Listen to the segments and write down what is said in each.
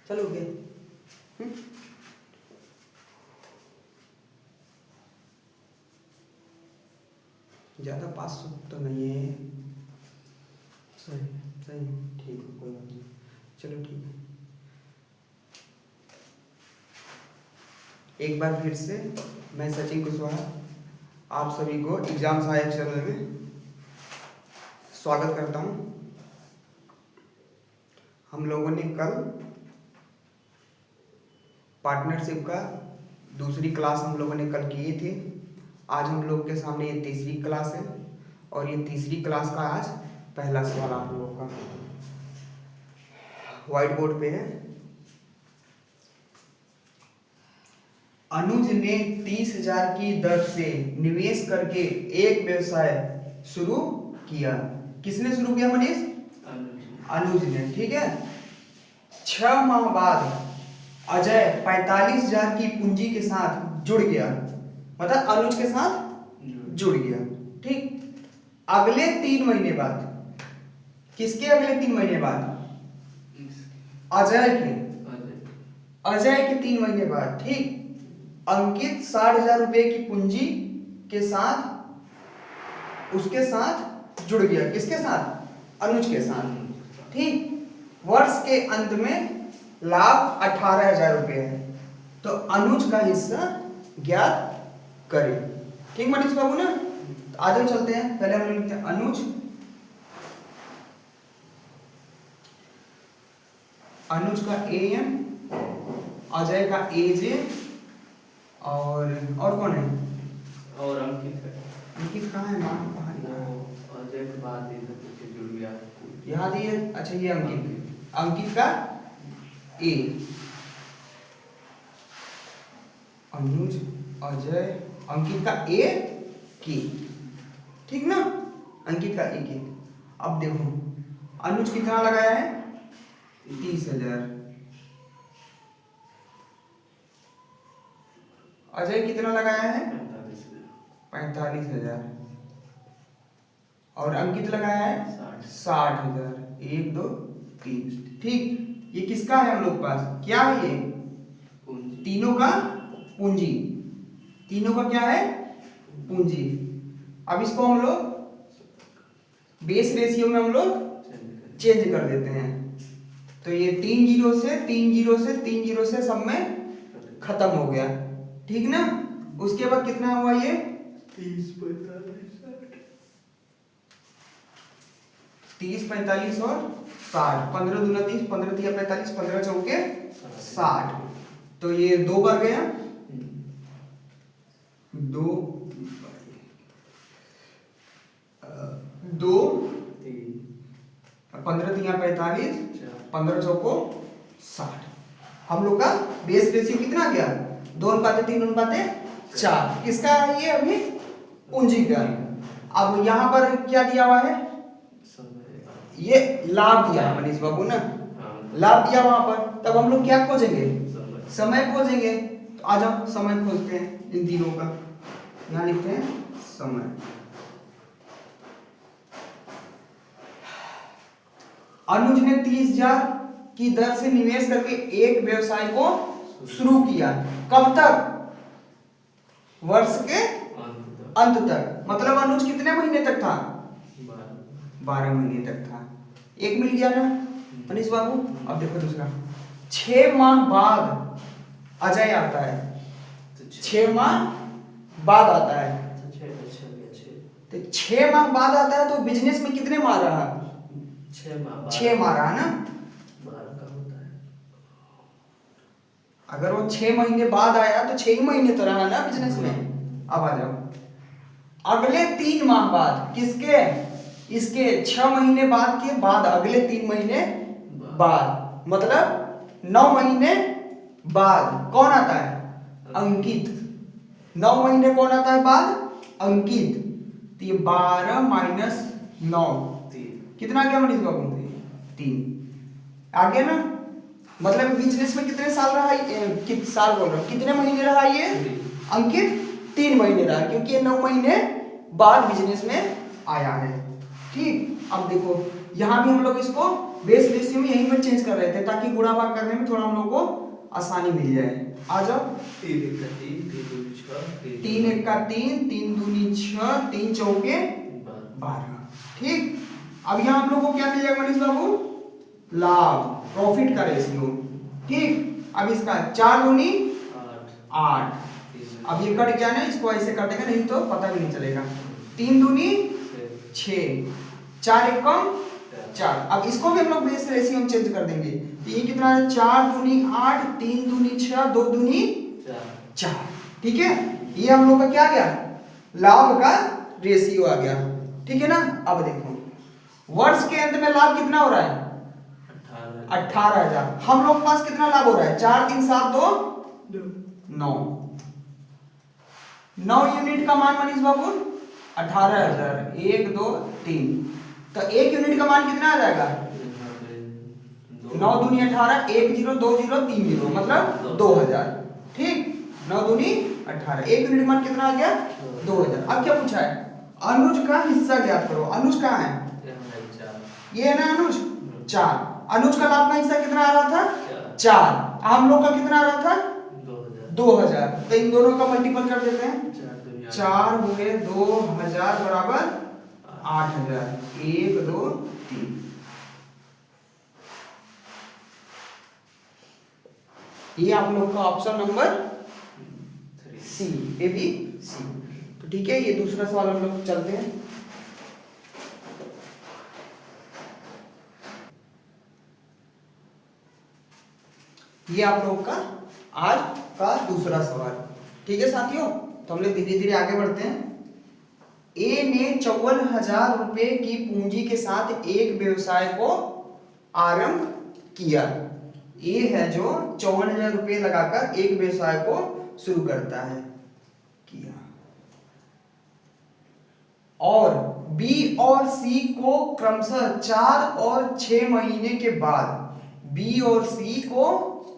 चलोगे? ज़्यादा पास तो नहीं है। सही सही, ठीक है, कोई बात नहीं, चलो ठीक है। एक बार फिर से मैं सचिन कुशवाहा आप सभी को एग्जाम सहायक चैनल में स्वागत करता हूं। हम लोगों ने कल पार्टनरशिप का दूसरी क्लास हम लोगों ने कल किए थे। आज हम लोग के सामने ये तीसरी क्लास है और ये तीसरी क्लास का आज पहला सवाल आप लोगों का व्हाइट बोर्ड पे है। अनुज ने 30,000 की दर से निवेश करके एक व्यवसाय शुरू किया। किसने शुरू किया मनीष? अनुज ने, ठीक है। 6 माह बाद अजय 45,000 की पूंजी के साथ जुड़ गया, मतलब अनुज के साथ जुड़ गया, ठीक। अगले 3 महीने बाद, किसके अगले 3 महीने बाद? अजय के 3 महीने बाद, ठीक। अंकित 60,000 रुपए की पूंजी के साथ उसके साथ जुड़ गया। किसके साथ? अनुज के साथ, ठीक। वर्ष के अंत में लाभ 18,000 रुपए है, तो अनुज का हिस्सा ज्ञात करें, ठीक मनीष बाबू ना। तो आगे चलते हैं, पहले हम लिखते हैं अनुज का AM, अजय का AJ और कौन है? और अंकित है। अंकित कहाँ है? नाम कहाँ है? अजय के बाद इधर पीछे जुड़ गया। यहाँ दिए, अच्छा ये अंकित का A, अनुज, अजय, अंकित का AK, ठीक ना। अंकित का AK। अब देखो अनुज कितना लगाया है? 30,000। अजय कितना लगाया है? 45,000। और अंकित लगाया है 60,000। 1 2 3, ठीक। ये किसका है हम लोग पास? क्या है ये? तीनों का पूंजी। तीनों का क्या है? पूंजी। अब इसको हम लोग बेस रेशियो में हम लोग चेंज कर देते हैं, तो ये 3 जीरो से 3 जीरो से 3 जीरो से सब में खत्म हो गया, ठीक ना। उसके बाद कितना हुआ ये? 30 45 30 45 और 60। 15 दूना 30, 15 तिया 45, 15 चौके 60। तो ये 2 बार गया, 2 15 तिया 45, 15 चौको 60। हम लोग का बेस रेशियो कितना गया? 2:3:4। किसका है ये? अभी पूंजी का। अब यहाँ पर क्या दिया हुआ है? ये लाभ दिया है मनीष बाबू ना, लाभ दिया वहां पर। तब हम लोग क्या खोजेंगे? समय खोजेंगे। तो आ जाओ समय खोजते हैं इन तीनों का। यहाँ लिखते हैं समय। अनुज ने 30,000 की दर से निवेश करके एक व्यवसाय को शुरू किया। कब तक? वर्ष के अंत तक। मतलब अनुज कितने महीने तक था? 12 महीने तक था। एक मिल गया ना मनीष बाबू। अब देखो दूसरा, 6 माह बाद अजय आता है। 6 माह बाद आता है, तो 6 माह बाद आता है, तो बिजनेस में कितने माह रहा? 6 माह रहा ना। अगर वो 6 महीने बाद आया तो 6 ही महीने तो रहा ना बिजनेस में। अब आ जाओ अगले 3 माह बाद, किसके? इसके 6 महीने बाद के बाद अगले 3 महीने बाद, मतलब 9 महीने बाद कौन आता है? अंकित। 9 महीने कौन आता है बाद? अंकित। तो ये 12 माइनस 9 कितना गया मनीष बाबू? 3 आ गया ना। मतलब बिजनेस में कितने साल रहा है? साल बोल रहा हूँ, कितने महीने रहा ये अंकित? 3 महीने रहा, क्योंकि ये 9 महीने बाद बिजनेस में आया है, ठीक। अब देखो यहाँ भी हम लोग इसको बेस रेशियो में यहीं पर चेंज कर रहे थे ताकि गुणा भाग करने में थोड़ा हम लोग को आसानी मिल जाए। आ जाओ। 3 एक का 3, 3 दूनी 6, 3 एक का 3, 3 दूनी 6, 3 चौके 12। ठीक, अब यहाँ हम लोग को क्या मिल जाएगा मनीष बाबू? लाभ, प्रॉफिट का रेशियो। ठीक, अब इसका 4 दूनी 8। अब ये कट जाना, इसको ऐसे काटेगा नहीं तो पता भी नहीं चलेगा। 3 दूनी 6, 4 एक कम 4। अब इसको भी हम लोग बेस रेशियो में चेंज कर देंगे। तो ये कितना है? 4 दूनी 8, 3 दूनी 6, 2 दूनी 4। ठीक है, ये हम लोग का क्या आ गया? लाभ का रेशियो आ गया। ठीक है ना। अब देखो वर्ष के अंत में लाभ कितना हो रहा है? 18,000। हम लोग के पास कितना लाभ हो रहा है? 4 3 7 2 9 यूनिट का मान मनीष बाबू 18,000। 1 2 3, तो 1 यूनिट का मान कितना आ जाएगा? 9 दूनी 18, 1 0 2 0 3 0, मतलब 2000। ठीक, 9 दूनी 18, 1 यूनिट मान कितना आ गया? 2000। अब क्या पूछा है? अनुज का हिस्सा ज्ञात करो। अनुज कहाँ है? ये है ना अनुज, 4। अनुज का लाभ का हिस्सा कितना आ रहा था? 4। हम लोग का कितना आ रहा था? 2000। तो इन दोनों का मल्टीपल कर देते हैं। 4 हुए 2000 बराबर 8000। 1 2 3। ये आप लोग का option number C, A B C. तो ठीक है, ये दूसरा सवाल हम लोग चलते हैं। ये आप लोग का आज का दूसरा सवाल। ठीक है साथियों, तो हम लोग धीरे धीरे आगे बढ़ते हैं। ए ने 54,000 रुपए की पूंजी के साथ एक व्यवसाय को आरंभ किया। ए है जो 54,000 रुपए लगाकर एक व्यवसाय को शुरू करता है, किया। और बी और सी को क्रमशः 4 और 6 महीने के बाद, बी और सी को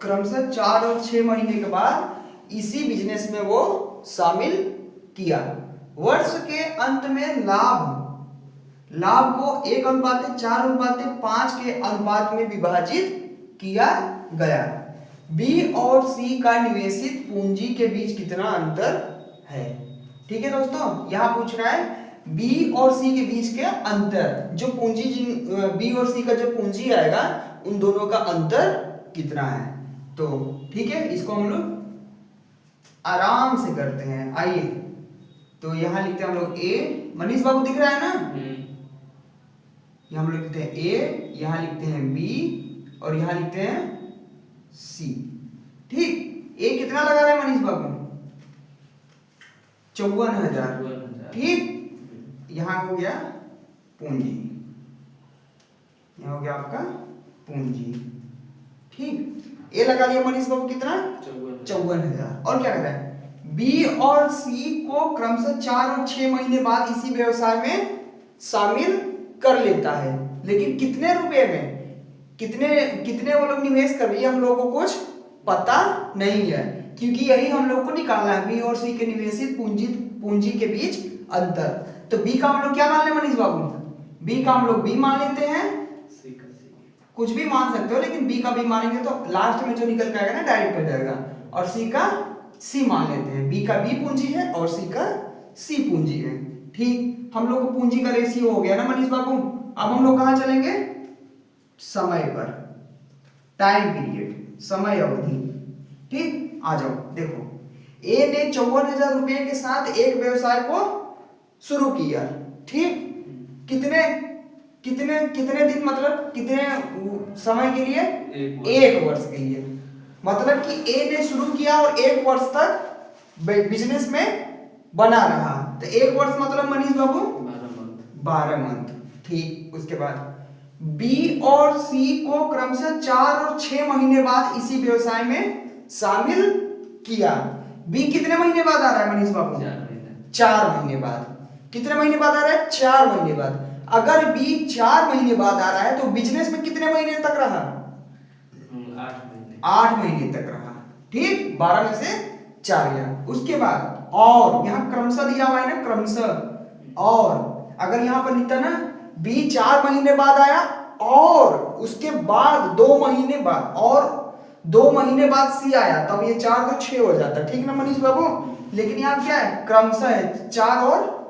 क्रमशः 4 और 6 महीने के बाद इसी बिजनेस में वो शामिल किया। वर्ष के अंत में लाभ को 1:4:5 के अनुपात में विभाजित किया गया। बी और सी का निवेशित पूंजी के बीच कितना अंतर है? ठीक है दोस्तों, यहां पूछ रहा है बी और सी के बीच के अंतर, जो पूंजी बी और सी का जो पूंजी आएगा उन दोनों का अंतर कितना है। तो ठीक है, इसको हम लोग आराम से करते हैं। आइए, तो यहां लिखते हैं हम लोग ए। मनीष बाबू दिख रहा है ना? यहां हम लोग लिखते हैं ए, यहां लिखते हैं बी और यहां लिखते हैं सी। ठीक, ए कितना लगा रहे हैं मनीष बाबू? 54,000। ठीक, यहां हो गया पूंजी, यहां हो गया आपका पूंजी। ठीक, ए लगा लिया मनीष बाबू कितना? 54,000। और क्या कर रहा है? बी और सी को क्रमशः 4 और 6 महीने बाद इसी व्यवसाय में शामिल कर लेता है, लेकिन कितने रुपए में, कितने वो लोग निवेश कर रही है हम लोगों को कुछ पता नहीं है, क्योंकि यही हम लोग को निकालना है, बी और सी के निवेशित पूंजी के बीच अंतर। तो बी का हम लोग क्या मान ले मनीष बाबू? बी का हम लोग बी मान लेते हैं, कुछ भी मान सकते हो, लेकिन बी का बी मानेंगे तो लास्ट में जो निकल के आएगा ना डायरेक्ट हो जाएगा। और सी का सी मान लेते हैं, बी का बी पूंजी है और सी का सी पूंजी है। ठीक, हम लोग को पूंजी का रेशियो हो गया ना मनीष बाबू। अब हम लोग कहां चलेंगे? समय पर, टाइम पीरियड, समय अवधि। ठीक, आ जाओ। देखो, ए ने 54,000 रुपए के साथ एक व्यवसाय को शुरू किया। ठीक, कितने दिन, मतलब कितने समय के लिए? 1 वर्ष के लिए। मतलब कि ए ने शुरू किया और 1 वर्ष तक बिजनेस में बना रहा। तो 1 वर्ष मतलब मनीष बाबू 12 मंथ। ठीक, उसके बाद बी और सी को क्रमशः 4 और 6 महीने बाद इसी व्यवसाय में शामिल किया। बी कितने महीने बाद आ रहा है मनीष बाबू? 4 महीने बाद। कितने महीने बाद आ रहा है? 4 महीने बाद। अगर बी 4 महीने बाद आ रहा है तो बिजनेस में कितने महीने तक रहा? 8 महीने तक रहा। ठीक, 12 में से 4 गया। उसके बाद और यहां क्रमशः दिया हुआ है ना, क्रमशः। और अगर यहां पर लिखता ना बी 4 महीने बाद आया और उसके बाद 2 महीने बाद, और 2 महीने बाद सी आया, तब ये 4 तो 6 हो जाता, ठीक ना मनीष बाबू। लेकिन यहाँ क्या है, क्रमशः है 4 और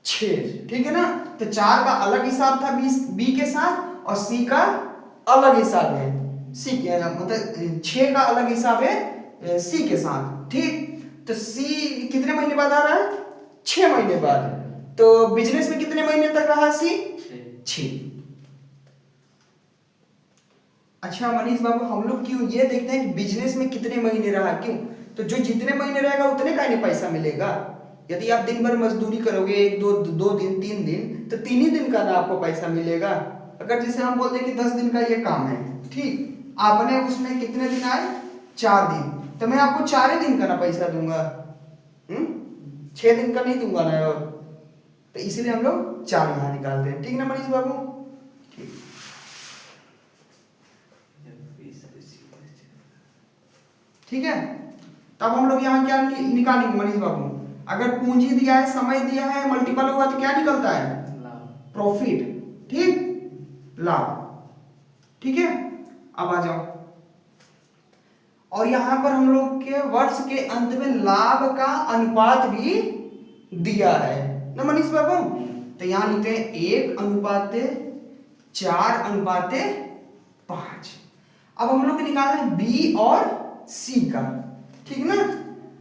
6, ठीक है ना। तो 4 का अलग हिसाब था बी के साथ, और सी का अलग हिसाब है सी के, मतलब 6 का अलग हिसाब है सी के साथ, ठीक। तो सी कितने महीने बाद आ रहा है, 6 महीने बाद। तो बिजनेस में कितने महीने तक रहा सी, 6। अच्छा मनीष बाबू, हम लोग क्यों ये देखते हैं कि बिजनेस में कितने महीने रहा, क्यों? तो जो जितने महीने रहेगा उतने का ही पैसा मिलेगा। यदि आप दिन भर मजदूरी करोगे, 1 2 दिन 3 दिन, तो 3 ही दिन का ना आपको पैसा मिलेगा। अगर जैसे हम बोल दें कि 10 दिन का ये काम है, ठीक, आपने उसमें कितने दिन आए, 4 दिन, तो मैं आपको 4 ही दिन का ना पैसा दूंगा, 6 दिन का नहीं दूंगा ना। और तो इसीलिए हम लोग 4 यहाँ निकालते हैं, ठीक ना मनीष बाबू। ठीक, ठीक है। तब हम लोग यहाँ क्या निकालेंगे मनीष बाबू, अगर पूंजी दिया है, समय दिया है, मल्टीपल हुआ तो क्या निकलता है, प्रॉफिट, ठीक, लाभ, ठीक है। अब आ जाओ, और यहां पर हम लोग के वर्ष के अंत में लाभ का अनुपात भी दिया है ना मनीष बाबू। तो यहां लिखते हैं 1:4:5। अब हम लोग निकालना है बी और सी का, ठीक ना।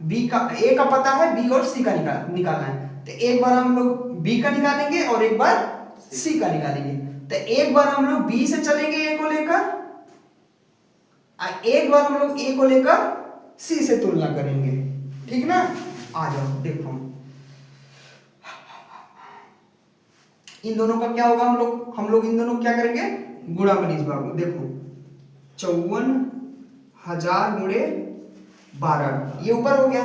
बी का, ए का पता है, बी और सी का निकालना है। तो एक बार हम लोग बी का निकालेंगे और एक बार सी का निकालेंगे। तो एक बार हम लोग बी से चलेंगे ए को लेकर, एक बार हम लोग ए को लेकर सी से तुलना करेंगे, ठीक ना। आ जाओ देखो, इन दोनों का क्या होगा, हम लोग इन दोनों क्या करेंगे, गुणा मनीष बाबू। देखो 54,000 गुणे 12, ये ऊपर हो गया,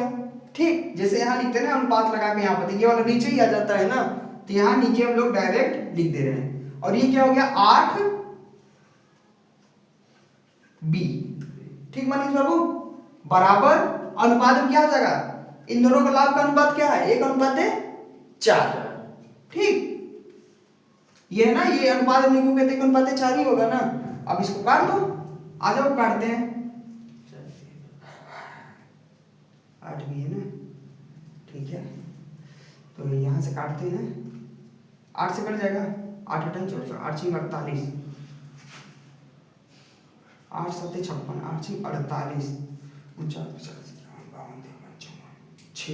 ठीक। जैसे यहाँ लिखते हैं ना अनुपात लगा के, यहाँ पर ये वाला नीचे ही आ जाता है ना, तो यहाँ नीचे हम लोग डायरेक्ट लिख दे रहे हैं। और ये क्या हो गया, 8 बी, ठीक मनीष बाबू, बराबर अनुपात में क्या हो जाएगा, इन दोनों का लाभ का अनुपात क्या है, 1:4, ठीक। ये है ना, ये अनुपात हम लिखोगे तो 1:4 ही होगा ना। अब इसको काट दो, आ जाओ काटते हैं, 8 भी है ना, ठीक है। तो यहां से काटते हैं, 8 से कट जाएगा, 8 8 14, 8 6 48, 8 7 56, 8 6 48, 49 50 52 53 6।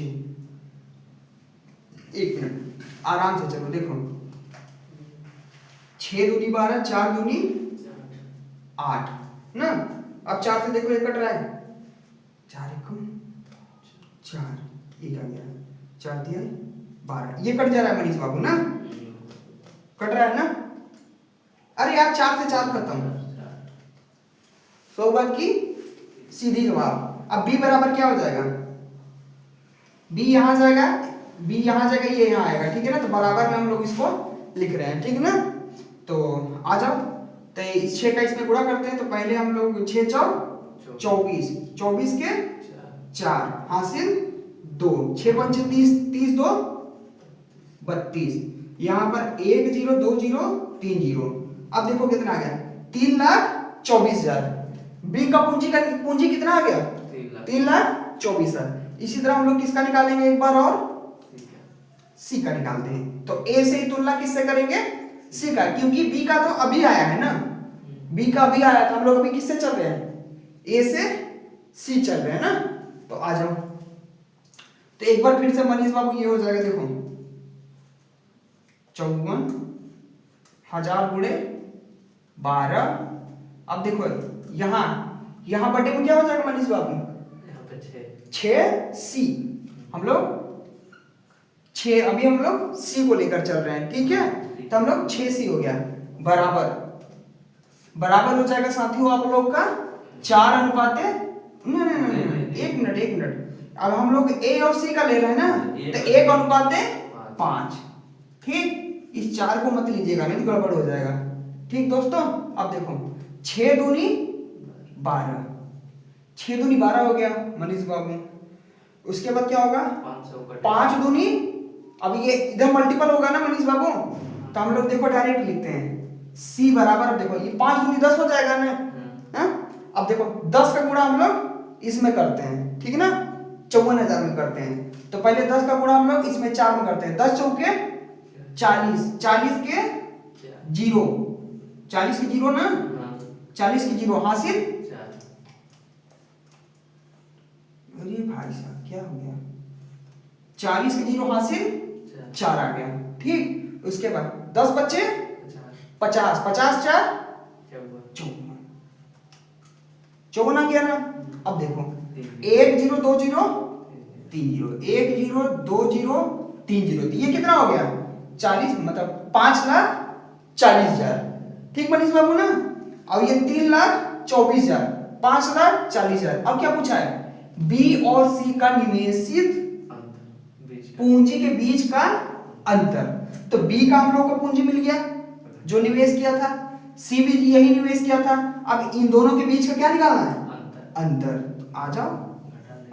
1 मिनट आराम से चलो, देखो 6 दूनी 12, 4 दूनी 8 ना। अब 4 से देखो, ये कट रहा है, 4 1 4, ये आ गया, 4 दिया 12, ये कट जा रहा है मनीष बाबू ना, कट रहा है ना। अरे यार 4 से 4 खत्म, 100 बात की सीधी जवाब। अब b बराबर क्या हो जाएगा, b यहां जाएगा, b यहां जाएगा, ये यहां आएगा, ठीक है ना। तो बराबर में हम लोग इसको लिख रहे हैं, ठीक ना। तो आ जाओ, तो इस 6 का इसमें गुणा करते हैं। तो पहले हम लोग 6 4 24, 24 के 4 हासिल 2, 6 5 30, 30 2 32, यहां पर 1 0 2 0 3 0। अब देखो कितना आ गया, 3,24,000। बी का पूंजी कितना आ गया, 3,24,000। इसी तरह हम लोग किसका निकालेंगे एक बार और, सी का निकालते हैं। तो ए से ही तुलना किससे करेंगे, सी का, क्योंकि बी का तो अभी आया है ना, बी का अभी आया था। हम लोग अभी किससे चल रहे हैं, ए से सी चल रहे हैं ना। तो आ जाओ, तो एक बार फिर से मनीष बाबू ये हो जाएगा, देखो 54,000 गुणे 12। अब देखो यहां बटे में क्या हो जाएगा मनीष बाबू, 6 सी, हम लोग 6, अभी हम लोग सी को लेकर चल रहे हैं, ठीक है। तो हम लोग 6 सी हो गया, बराबर हो जाएगा साथियों आप लोग का 4 अनुपात, नहीं, एक मिनट। अब हम लोग ए और सी का ले रहे हैं ना, तो 1:5, ठीक। इस 4 को मत लीजिएगा, नहीं तो गड़बड़ हो जाएगा, ठीक दोस्तों। अब देखो 6 दूनी 12, 6 दूनी 12 हो गया मनीष बाबू। उसके बाद क्या होगा, 5 दूनी, अब ये इधर मल्टीपल होगा ना मनीष बाबू, तो हम लोग देखो डायरेक्ट लिखते हैं सी बराबर, अब देखो ये 5 दूनी 10 हो जाएगा ना, हाँ? अब देखो 10 का गुणा हम लोग इसमें करते हैं, ठीक है ना, 54,000 में करते हैं। तो पहले 10 का गुणा हम लोग इसमें 4 में करते हैं, 10 चौके 40, 40 के जीरो, 40 के जीरो ना, 40 के जीरो हासिल। अरे भाई साहब क्या हो गया, 40 के जीरो हासिल 4 आ गया, ठीक। उसके बाद 10 बच्चे 50, 50 4 54 आ गया ना। अब देखो 1 0 2 0 3 0, 1 0 2 0 3 0, ये कितना हो गया 40, मतलब 5,40,000, ठीक मनीष बाबू ना। और ये 3,24,000, 5,40,000। अब क्या पूछा है, बी और सी का निवेशित पूंजी के बीच का अंतर। तो बी का हम लोग को पूंजी मिल गया जो निवेश किया था, सी भी यही निवेश किया था। अब इन दोनों के बीच का क्या निकालना है, अंतर। आ जाओ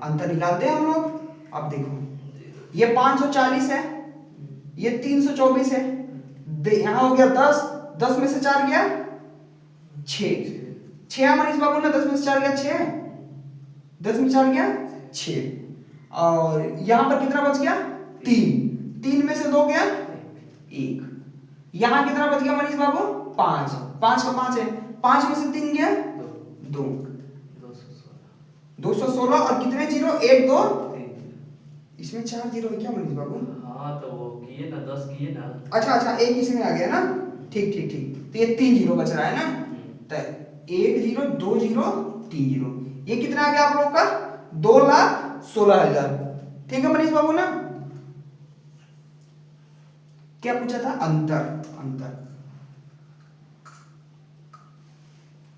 अंतर निकालते हैं हम लोग। अब देखो ये 540 है, ये 324 है, यहां हो गया 10, 10 में से 4 गया 6 मनीष बाबू ना, 10 में से 4 गया 6, 10 में 4 गया 6, और यहां पर कितना बच गया 3, 3 में से 2 गया 1, यहां कितना बच गया मनीष बाबू 5, 5 का 5 है, 5 में से 3 गया 2, 216, और कितने जीरो 1 2, इसमें 4 जीरो है क्या मनीष बाबू, हाँ तो वो किए ना 10 किए ना, अच्छा एक इसमें आ गया ना, ठीक ठीक ठीक, तो ये 3 जीरो बच रहा है ना, तो 1 0 2 0 3 0, ये कितना आ गया आप लोग का 2,16,000, ठीक है मनीष बाबू ना। क्या पूछा था, अंतर,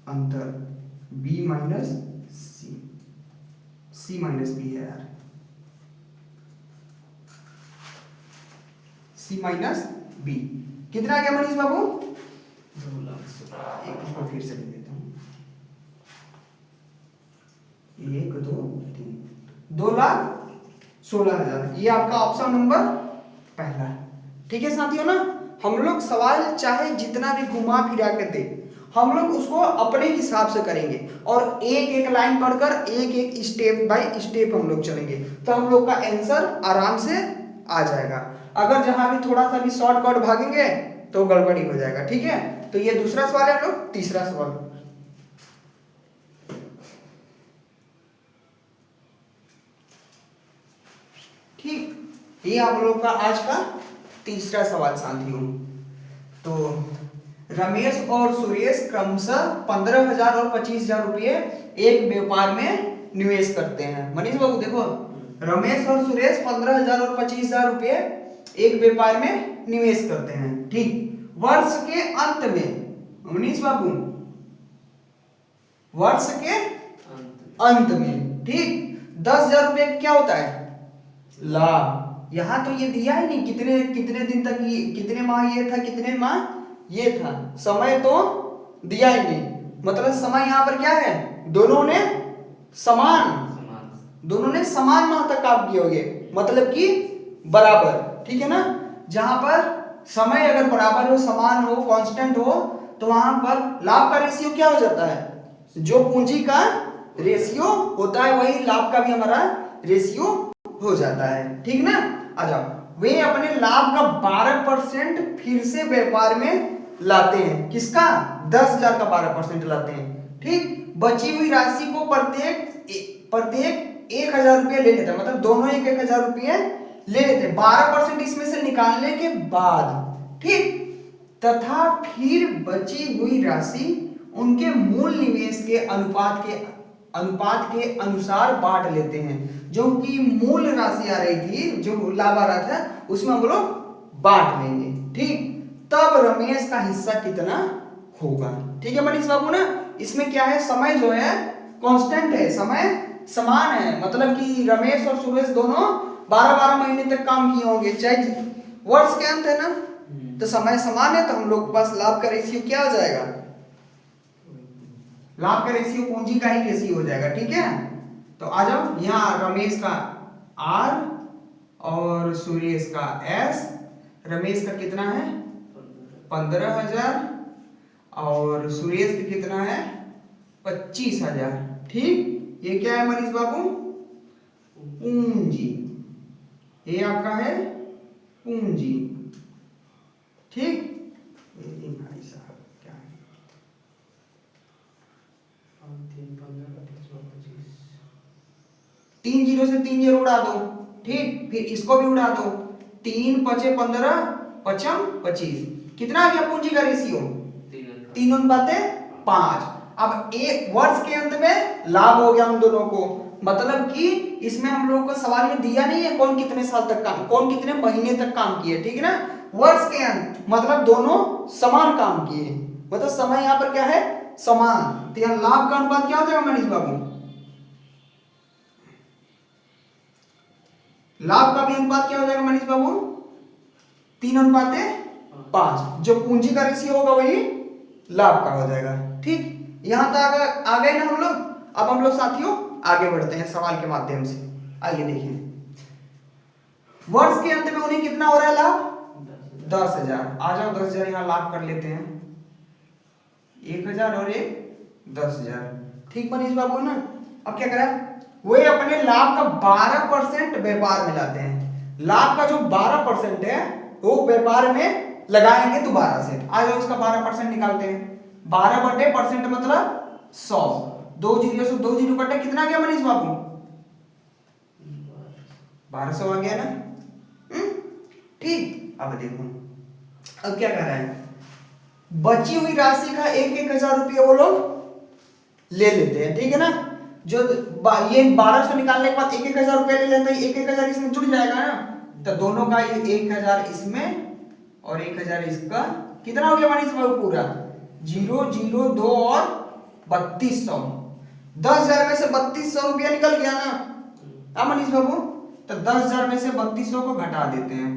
अंतर बी माइनस सी, सी माइनस बी है यार, सी माइनस बी कितना आ गया मनीष बाबू 2,16,000। एक इसको फिर से लिख देता हूं, 1 2 3, 2,16,000, ये आपका ऑप्शन नंबर पहला, ठीक है साथियों ना। हम लोग सवाल चाहे जितना भी घुमा फिरा के दे, हम लोग उसको अपने हिसाब से करेंगे और एक एक लाइन पढ़कर एक एक स्टेप बाय स्टेप हम लोग चलेंगे, तो हम लोग का आंसर आराम से आ जाएगा। अगर जहां भी थोड़ा सा भी शॉर्टकट भागेंगे तो गड़बड़ी हो जाएगा, ठीक है। तो ये दूसरा सवाल है, हम लोग तीसरा सवाल, ठीक। ये आप लोग का आज का तीसरा सवाल साथियों। तो रमेश और सुरेश क्रमशः 15,000 और 25,000 रुपये एक व्यापार में निवेश करते हैं। मनीष बाबू देखो, रमेश और सुरेश 15,000 और 25,000 रुपये एक व्यापार में निवेश करते हैं, ठीक। वर्ष के अंत में मनीष बाबू, वर्ष के अंत में, ठीक, 10,000 रुपये क्या होता है लाभ। यहां तो ये दिया ही नहीं कितने कितने दिन तक, ये कितने माह ये था, कितने माह ये था, समय तो दिया ही नहीं, मतलब समय यहां पर क्या है, दोनों ने समान माह तक काम किए होंगे, मतलब कि बराबर, ठीक है ना। जहां पर समय अगर बराबर हो, समान हो, कांस्टेंट हो, तो वहां पर लाभ का रेशियो क्या हो जाता है, जो पूंजी का रेशियो होता है वही लाभ का भी हमारा रेशियो हो जाता है, ठीक ना। आ जाओ, वे अपने लाभ का 12% फिर से व्यापार में लाते हैं, किसका 10,000 का 12% लाते हैं, ठीक। बची हुई राशि को प्रत्येक 1,000 रुपये ले लेते हैं, मतलब दोनों 1,000 रुपये ले लेते हैं 12% इसमें से निकालने के बाद, ठीक। तथा फिर बची हुई राशि उनके मूल निवेश के अनुपात के अनुसार बांट लेते हैं। जो कि मूल राशि आ रही थी, जो लाभ आ रहा था, उसमें हम लोग बांट लेंगे, ठीक। तब रमेश का हिस्सा कितना होगा, ठीक है मनीष बाबू ना। इसमें क्या है, समय जो है कांस्टेंट है, समय समान है, मतलब कि रमेश और सुरेश दोनों 12-12 महीने तक काम किए होंगे, चाहे वर्ष के अंत है ना, तो समय समान है, तो हम लोग के पास लाभ का रेशियो क्या हो जाएगा, लाभ का रेशियो पूंजी का ही रेशियो हो जाएगा, ठीक है। तो आ जाओ, यहाँ रमेश का R और सुरेश का S, रमेश का कितना है 15,000 और सुरेश का कितना है 25,000। ठीक, ये क्या है मनीष बाबू पूंजी, ये आपका है पूंजी। ठीक, ये भाई साहब क्या है 3 जीरो से 3 जीरो उड़ा दो। ठीक, फिर इसको भी उड़ा दो। 3 पचे 15 पचम 25, कितना आ गया पूंजी का रेशियो 3:5। अब एक वर्ष के अंत में लाभ हो गया हम दोनों को, मतलब कि इसमें हम लोग को सवाल में दिया नहीं है कौन कितने साल तक काम, कौन कितने महीने तक काम किए। ठीक है ना, वर्ष के अंत मतलब दोनों समान काम किए, मतलब समय यहाँ पर क्या है समान। तो यहाँ लाभ का अनुपात क्या हो जाएगा मनीष बाबू, लाभ का भी अनुपात क्या हो जाएगा मनीष बाबू 3:5। जो पूंजी का रेशियो होगा वही लाभ का हो जाएगा। ठीक, यहां तक आ गए ना हम लोग। अब हम लोग साथियों आगे बढ़ते हैं सवाल के माध्यम से। आइए देखिए, वर्ष के अंत में उन्हें कितना हो रहा है लाभ 10,000। आ जाओ 10,000 यहाँ लाभ कर लेते हैं, 1,000 और एक 10,000। ठीक मनीष बाबू ना। अब क्या करें, वे अपने लाभ का 12% व्यापार में लाते हैं। लाभ का जो 12% है वो व्यापार में लगाएंगे दोबारा से। आ जाओ इसका 12% निकालते हैं। 12/% मतलब 100। 2 जीरो से 2 जीरो कटे कितना आ गया मनीष बाबू 1200 आ गया ना। ठीक, अब देखो अब क्या कर रहा है, बची हुई राशि का 1,000 रुपया वो लोग ले लेते हैं। ठीक है ना, जो ये 1200 निकालने के बाद 1,000 रुपया ले लेते हैं, 1,000 इसमें जुड़ जाएगा ना, तो दोनों का ये 1,000 इसमें और 1,000 इसका, कितना हो गया मनीष बाबू पूरा 0 0 2 और 3200। 10,000 में से 3200 रुपया निकल गया ना मनीष बाबू, तो 10,000 में से 3200 को घटा देते हैं,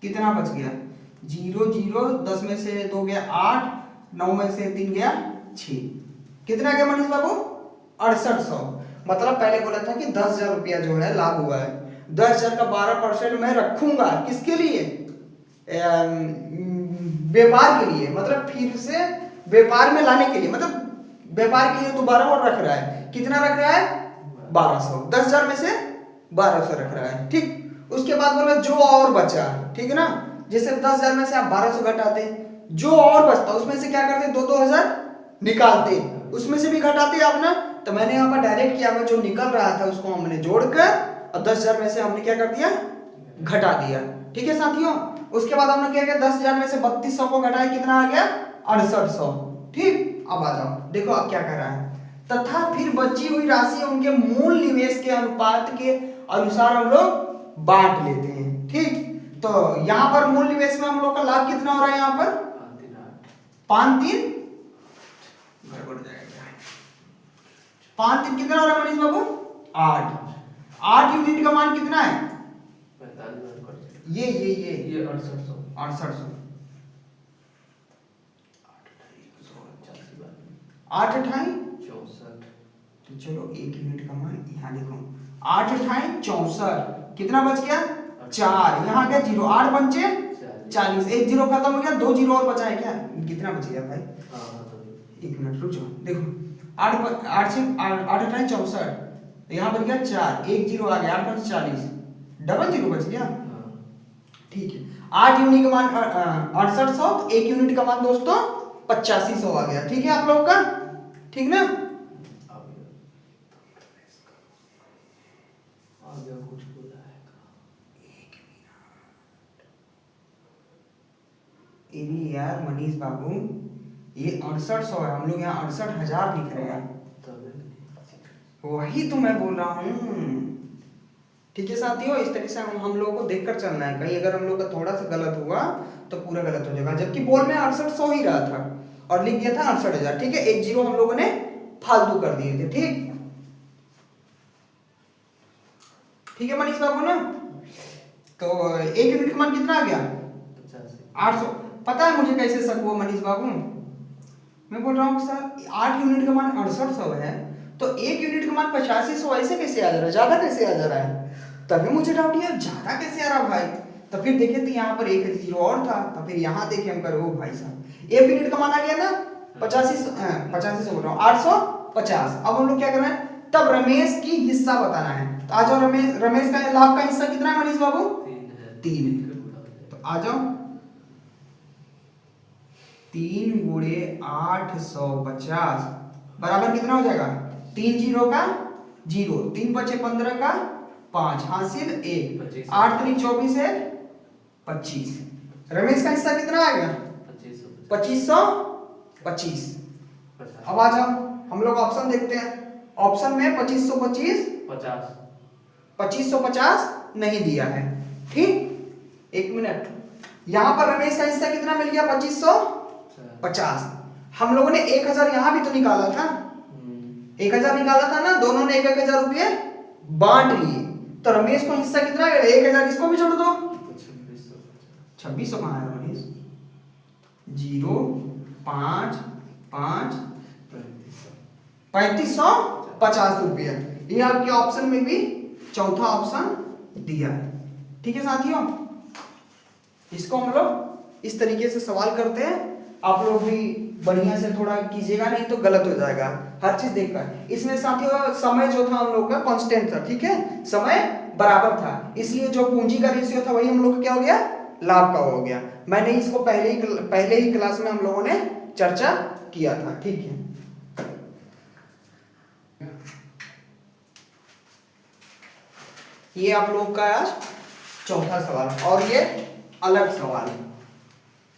कितना बच गया 0 0, 10 में से 2 गया 8, 9 में से 3 गया 6, कितना गया मनीष बाबू 6800। मतलब पहले बोला था कि 10,000 रुपया जो है लाभ हुआ है, 10,000 का 12% मैं रखूंगा किसके लिए, व्यापार के लिए, मतलब फिर से व्यापार में लाने के लिए, मतलब व्यापार के लिए दोबारा और रख रहा है। कितना रख रहा है 1200, 10,000 में से 1200 रख रहा है। ठीक, उसके बाद बोला जो और बचा, ठीक है ना, जैसे 10,000 में से आप 1200 घटाते, जो और बचता उसमें से क्या करते 2-2,000 निकालते, उसमें से भी घटाते आप ना। तो मैंने यहाँ पर डायरेक्ट किया, जो निकल रहा था उसको हमने जोड़कर और 10,000 में से हमने क्या कर दिया घटा दिया। ठीक है साथियों, उसके बाद हमने क्या किया 10,000 में से 3200 को घटाया, कितना आ गया 6800। ठीक, अब आ जाओ देखो अब क्या कर रहा है, तथा फिर बची हुई राशि उनके मूल निवेश के अनुपात के अनुसार हम लोग बांट लेते हैं। ठीक, तो यहाँ पर मूल निवेश में हम लोग का लाभ कितना हो रहा है, यहाँ पर 5-3 गड़बड़ जाएगा, 5-3 कितना हो रहा है मनीष बाबू 8 यूनिट का मान कितना है 45 ये 6800 6800। 8 अठाई 64, तो चलो 1 यूनिट का मान यहाँ देखो 8 अठाई 64, कितना बच गया 4, यहाँ गया 0, 8 पंचे 40, 1 जीरो खत्म हो गया, 2 जीरो और बचा है क्या, कितना बच गया भाई 1 मिनट रुक जाओ, देखो 8 अठाई 64, यहाँ बच गया 4, 1 जीरो आ गया, 8 पंचे 40, डबल जीरो बच गया। ठीक है, 8 यूनिट का मान 6800, 1 यूनिट का मान दोस्तों 8500 आ गया। ठीक है आप लोग का, ठीक ना। कुछ बोला है यार मनीष बाबू ये 6800 है, हम लोग यहाँ 68,000 लिख रहे हैं, वही तो मैं बोल रहा हूँ। ठीक है साथियों, इस तरीके से हम लोगों को देखकर चलना है, कहीं अगर हम लोग का थोड़ा सा गलत हुआ तो पूरा गलत हो जाएगा, जबकि बोल में 6800 ही रहा था और लिख दिया था 68,000। ठीक है, 1 जीरो हम लोगों ने फालतू कर दिए थे। ठीक है मनीष बाबू ना, तो 1 यूनिट का मान कितना आ गया 800। पता है मुझे कैसे शक हुआ मनीष बाबू, मैं बोल रहा हूँ सर 8 यूनिट का मान 6800 है, तो 1 यूनिट का मान 8500 ऐसे कैसे आ जा रहा है, ज्यादा कैसे आ जा रहा है, तभी मुझे डाउट किया ज्यादा कैसे आ रहा भाई। तो फिर देखे तो यहाँ पर एक जीरो और था, तो फिर यहाँ देखे हम करो भाई साहब एक यूनिट का माना गया ना 85 से बोल रहा हूँ 850। अब हम लोग क्या कर रहे हैं, तब रमेश की हिस्सा बताना है। तो आ जाओ, रमेश का लाभ का हिस्सा कितना है मनीष बाबू? 3 है। तो आ जाओ 3 गुणे 850 बराबर कितना हो जाएगा? 3 जीरो का 0, 3 बचे 15 का 5 हासिल 1, 8 3 24 है 25। रमेश का हिस्सा कितना आएगा? 2525। अब आ जाओ हम लोग ऑप्शन देखते हैं। ऑप्शन में 2525 2550 नहीं दिया है, ठीक। एक मिनट, यहां पर रमेश का हिस्सा कितना मिल गया? 2550। हम लोगों ने 1000 यहां भी तो निकाला था, 1000 निकाला था ना, दोनों ने 1000 रुपये बांट लिए। तो रमेश को हिस्सा कितना है? 1000, इसको भी जोड़ दो। 2600 कहाँ है रमेश? 0 5 5 3550 रुपये। ये आपके ऑप्शन में भी चौथा ऑप्शन दिया है, ठीक है साथियों। इसको हम लोग इस तरीके से सवाल करते हैं, आप लोग भी बढ़िया से थोड़ा कीजिएगा, नहीं तो गलत हो जाएगा हर चीज देखकर। इसमें साथियों समय जो था हम लोग का कांस्टेंट था, ठीक है, समय बराबर था, इसलिए जो पूंजी का रेशियो था वही हम लोग का क्या हो गया? लाभ का हो गया। मैंने इसको पहले ही क्लास में हम लोगों ने चर्चा किया था, ठीक है। ये आप लोग का आज चौथा सवाल, और ये अलग सवाल है।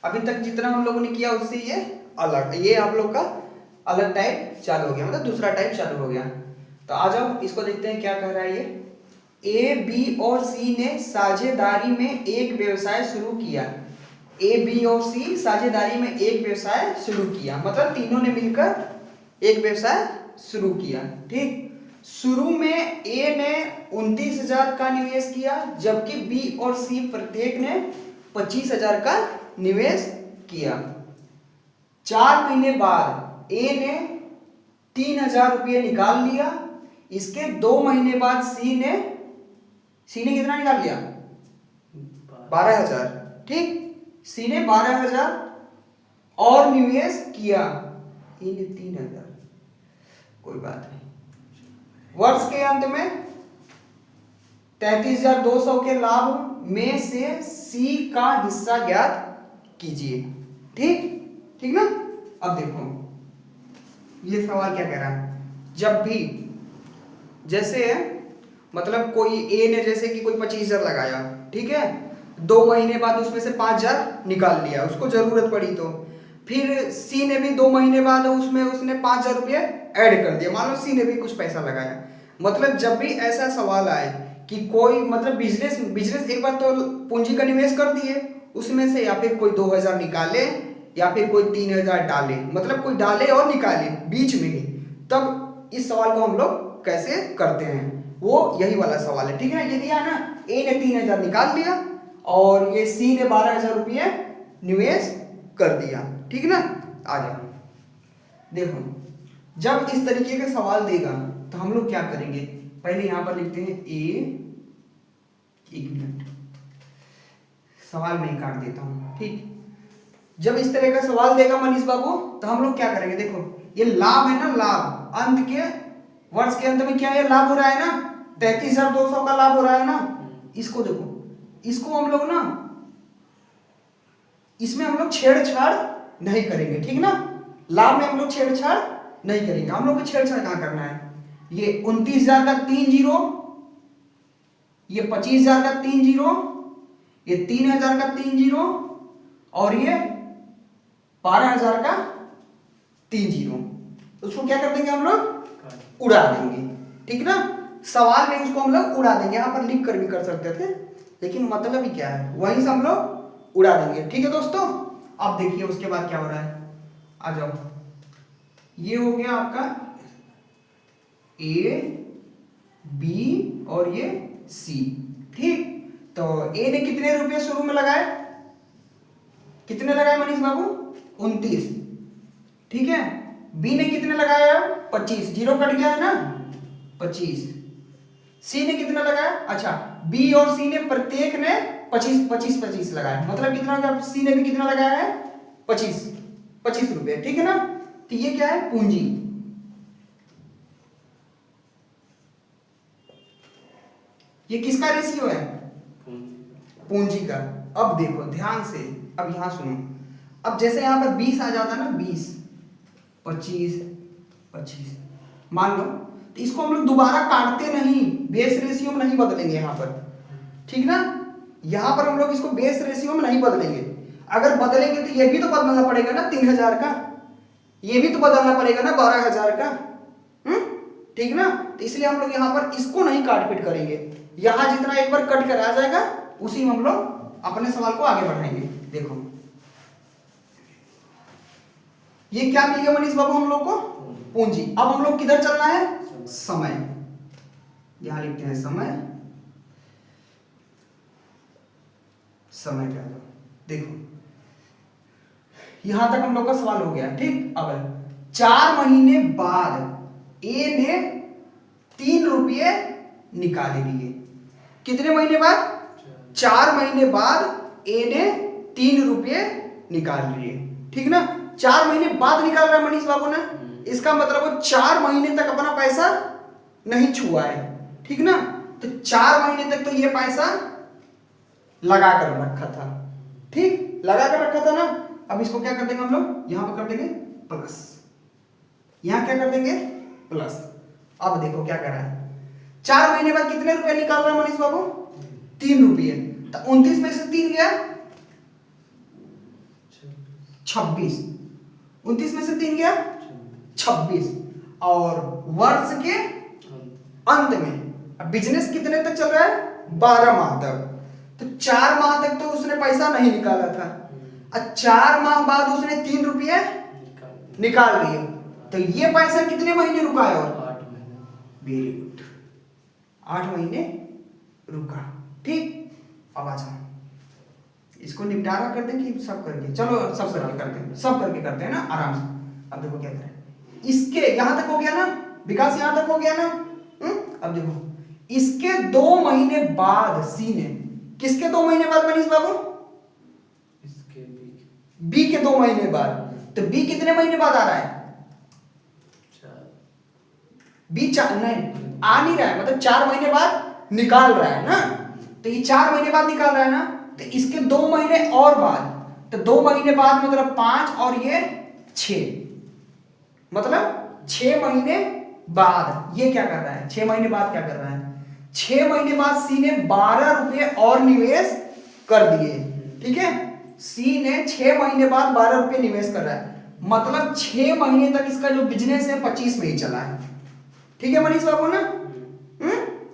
अभी तक जितना हम लोगों ने किया उससे ये अलग, ये आप लोग का अलग टाइप चालू हो गया, मतलब दूसरा टाइप चालू हो गया। तो आ जाओ इसको देखते हैं क्या कह रहा है ये। ए बी और सी ने साझेदारी में एक व्यवसाय शुरू किया। ए बी और सी साझेदारी में एक व्यवसाय शुरू किया, मतलब तीनों ने मिलकर एक व्यवसाय शुरू किया, ठीक। शुरू में ए ने 29,000 का निवेश किया, जबकि बी और सी प्रत्येक ने 25,000 का निवेश किया। 4 महीने बाद ए ने 3,000 रुपये निकाल लिया। इसके 2 महीने बाद सी ने कितना निकाल लिया? 12,000, ठीक। सी ने 12,000 और निवेश किया, ए ने 3,000, कोई बात नहीं। वर्ष के अंत में 33,200 के लाभ में से सी का हिस्सा ज्ञात कीजिए, ठीक ठीक ना। अब देखो ये सवाल क्या कह रहा है, जब भी जैसे मतलब कोई ए ने जैसे कि कोई 25,000 लगाया, ठीक है, 2 महीने बाद उसमें से 5,000 निकाल लिया, उसको जरूरत पड़ी तो। फिर सी ने भी 2 महीने बाद उसमें उसने 5,000 रुपये ऐड कर दिया, मान लो सी ने भी कुछ पैसा लगाया। मतलब जब भी ऐसा सवाल आए कि कोई मतलब बिजनेस एक बार तो पूंजी का निवेश कर दिए, उसमें से या फिर कोई 2,000 निकाले या फिर कोई 3,000 डाले, मतलब कोई डाले और निकाले बीच में ही, तब इस सवाल को हम लोग कैसे करते हैं, वो यही वाला सवाल है, ठीक है। ये दिया ना, ए ने 3,000 निकाल लिया और ये सी ने 12,000 रुपये निवेश कर दिया, ठीक ना। आ जाओ देखो, जब इस तरीके का सवाल देगा तो हम लोग क्या करेंगे, पहले यहां पर लिखते हैं ए, एक मिनट सवाल में ही काट देता हूं, ठीक। जब इस तरह का सवाल देगा मनीष बाबू तो हम लोग क्या करेंगे, देखो ये लाभ है ना, लाभ अंत के वर्ष के अंत में क्या है, लाभ हो रहा है ना, 33,200 का लाभ हो रहा है ना। इसको देखो, इसको हम लोग ना, इसमें हम लोग छेड़छाड़ नहीं करेंगे, ठीक ना। लाभ में हम लोग छेड़छाड़ नहीं करेंगे। हम लोग को छेड़छाड़ कहां करना है, ये 29,000 का 3 जीरो, ये 25,000 का 3 जीरो, ये 3,000 का 3 जीरो और ये 12,000 का 3 जीरो। उसको क्या कर देंगे हम लोग, उड़ा देंगे, ठीक ना। सवाल में उसको हम लोग उड़ा देंगे, यहां पर लिख कर भी कर सकते थे, लेकिन मतलब ही क्या है, वहीं से हम लोग उड़ा देंगे, ठीक है दोस्तों। अब देखिए उसके बाद क्या हो रहा है, आ जाओ, ये हो गया आपका ए बी और ये सी, ठीक। तो ए ने कितने रुपए शुरू में लगाए, कितने लगाए मनीष बाबू, 29, ठीक है। बी ने कितने लगाया, 25, जीरो कट गया है ना, 25। सी ने कितना लगाया, अच्छा बी और सी ने प्रत्येक ने 25 लगाया, मतलब कितना हो गया, सी ने भी कितना लगाया है, 25 रुपए, ठीक है ना। तो ये क्या है, पूंजी। ये किसका रेशियो है, पूंजी का। अब देखो ध्यान से, अब यहां सुनो, अब जैसे यहां पर 20 आ जाता है ना, 20 25 मान लो, तो इसको हम लोग दोबारा काटते नहीं, बेस रेशियो में नहीं बदलेंगे यहां पर, ठीक ना। यहां पर हम लोग इसको बेस रेशियो में नहीं बदलेंगे, अगर बदलेंगे तो ये भी तो बदलना पड़ेगा ना 3000 का, ये भी तो बदलना पड़ेगा ना 12000 का, ठीक ना। तो इसलिए हम लोग यहाँ पर इसको नहीं काट पीट करेंगे, यहाँ जितना एक बार कट कर आ जाएगा उसी में हम लोग अपने सवाल को आगे बढ़ाएंगे। देखो ये क्या मिल गया मनीष बाबू हम लोग को, पूंजी। अब हम लोग किधर चलना है, समय। यहां लिखते हैं समय, समय क्या है, देखो यहां तक हम लोग का सवाल हो गया, ठीक। अब 4 महीने बाद ए ने 3 रुपये निकाले लिए, कितने महीने बाद, 4 महीने बाद ए ने 3 रुपये निकाल लिए, ठीक ना। 4 महीने बाद निकाल रहा है मनीष बाबू ने, इसका मतलब वो 4 महीने तक अपना पैसा नहीं छुआ है, ठीक ना। तो 4 महीने तक तो ये पैसा लगा कर रखा था, ठीक, लगा कर रखा था ना। अब इसको क्या कर देंगे हम लोग, यहां पर कर देंगे प्लस, यहां क्या कर देंगे प्लस। अब देखो क्या कर रहा है, 4 महीने बाद कितने रुपए निकाल रहा है मनीष बाबू, 3 रुपये। तो 29 में से 3 गया 26, 29 में से 3 गया 26, और वर्ष के अंत में, अब बिजनेस कितने तक चल रहा है, 12 माह तक, तो 4 माह तक तो उसने पैसा नहीं निकाला था, और 4 माह बाद उसने 3 रुपये निकाल लिए, तो ये पैसा कितने महीने रुका है, और 8 महीने। वेरी गुड, 8 महीने रुका, ठीक। अब आ जाओ, इसको निपटारा कर दें कि सब करके, चलो सब करके करते हैं, सब करके करते हैं ना आराम से। अब देखो क्या करें, इसके यहां तक हो गया ना विकास, यहां तक हो गया ना। अब देखो इसके 2 महीने बाद सी ने, किसके 2 महीने बाद मनीष बाबू, इसके बी के 2 महीने बाद, तो बी कितने महीने बाद आ रहा है, बी 4 नहीं आ नहीं रहा है, मतलब 4 महीने बाद निकाल रहा है ना, तो ये 4 महीने बाद निकाल रहा है ना, तो इसके 2 महीने और बाद, तो 2 महीने बाद मतलब 5 और ये 6, मतलब 6 महीने बाद ये क्या कर रहा है, 6 महीने बाद क्या कर रहा है, 6 महीने बाद सी ने 12 रुपये और निवेश कर दिए, ठीक है। सी ने 6 महीने बाद 12 रुपये निवेश कर रहा है, मतलब 6 महीने तक इसका जो बिजनेस है 25 में ही चला है, ठीक है मनीष बाबू ना।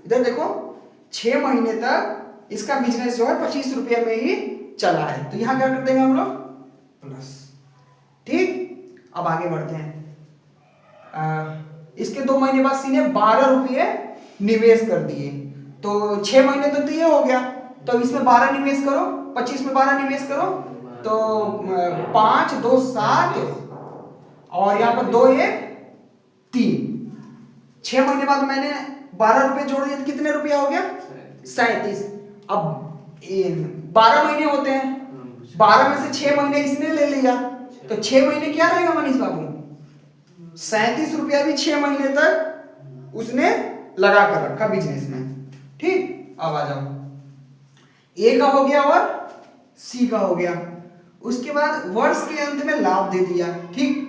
इधर देखो 6 महीने तक इसका बिजनेस जो है 25 रुपये में ही चला है, तो यहां क्या कर देंगे हम लोग प्लस, ठीक। अब आगे बढ़ते हैं, इसके 2 महीने बाद सी ने 12 रुपये निवेश कर दिए, तो 6 महीने तक तो ये हो गया, तो इसमें 12 निवेश करो, 25 में 12 निवेश करो, तो 5 2 7 और यहाँ पर 2 1 3, 6 महीने बाद मैंने 12 रुपये जोड़ दिए, तो कितने रुपया हो गया 37। अब 12 महीने होते हैं, 12 में से 6 महीने इसने ले लिया, तो 6 महीने क्या रहेगा मनीष बाबू, 37 रुपया भी 6 महीने तक उसने लगा कर रखा बिजनेस में, ठीक। अब आ जाओ, ए का हो गया और सी का हो गया, उसके बाद वर्ष के अंत में लाभ दे दिया, ठीक।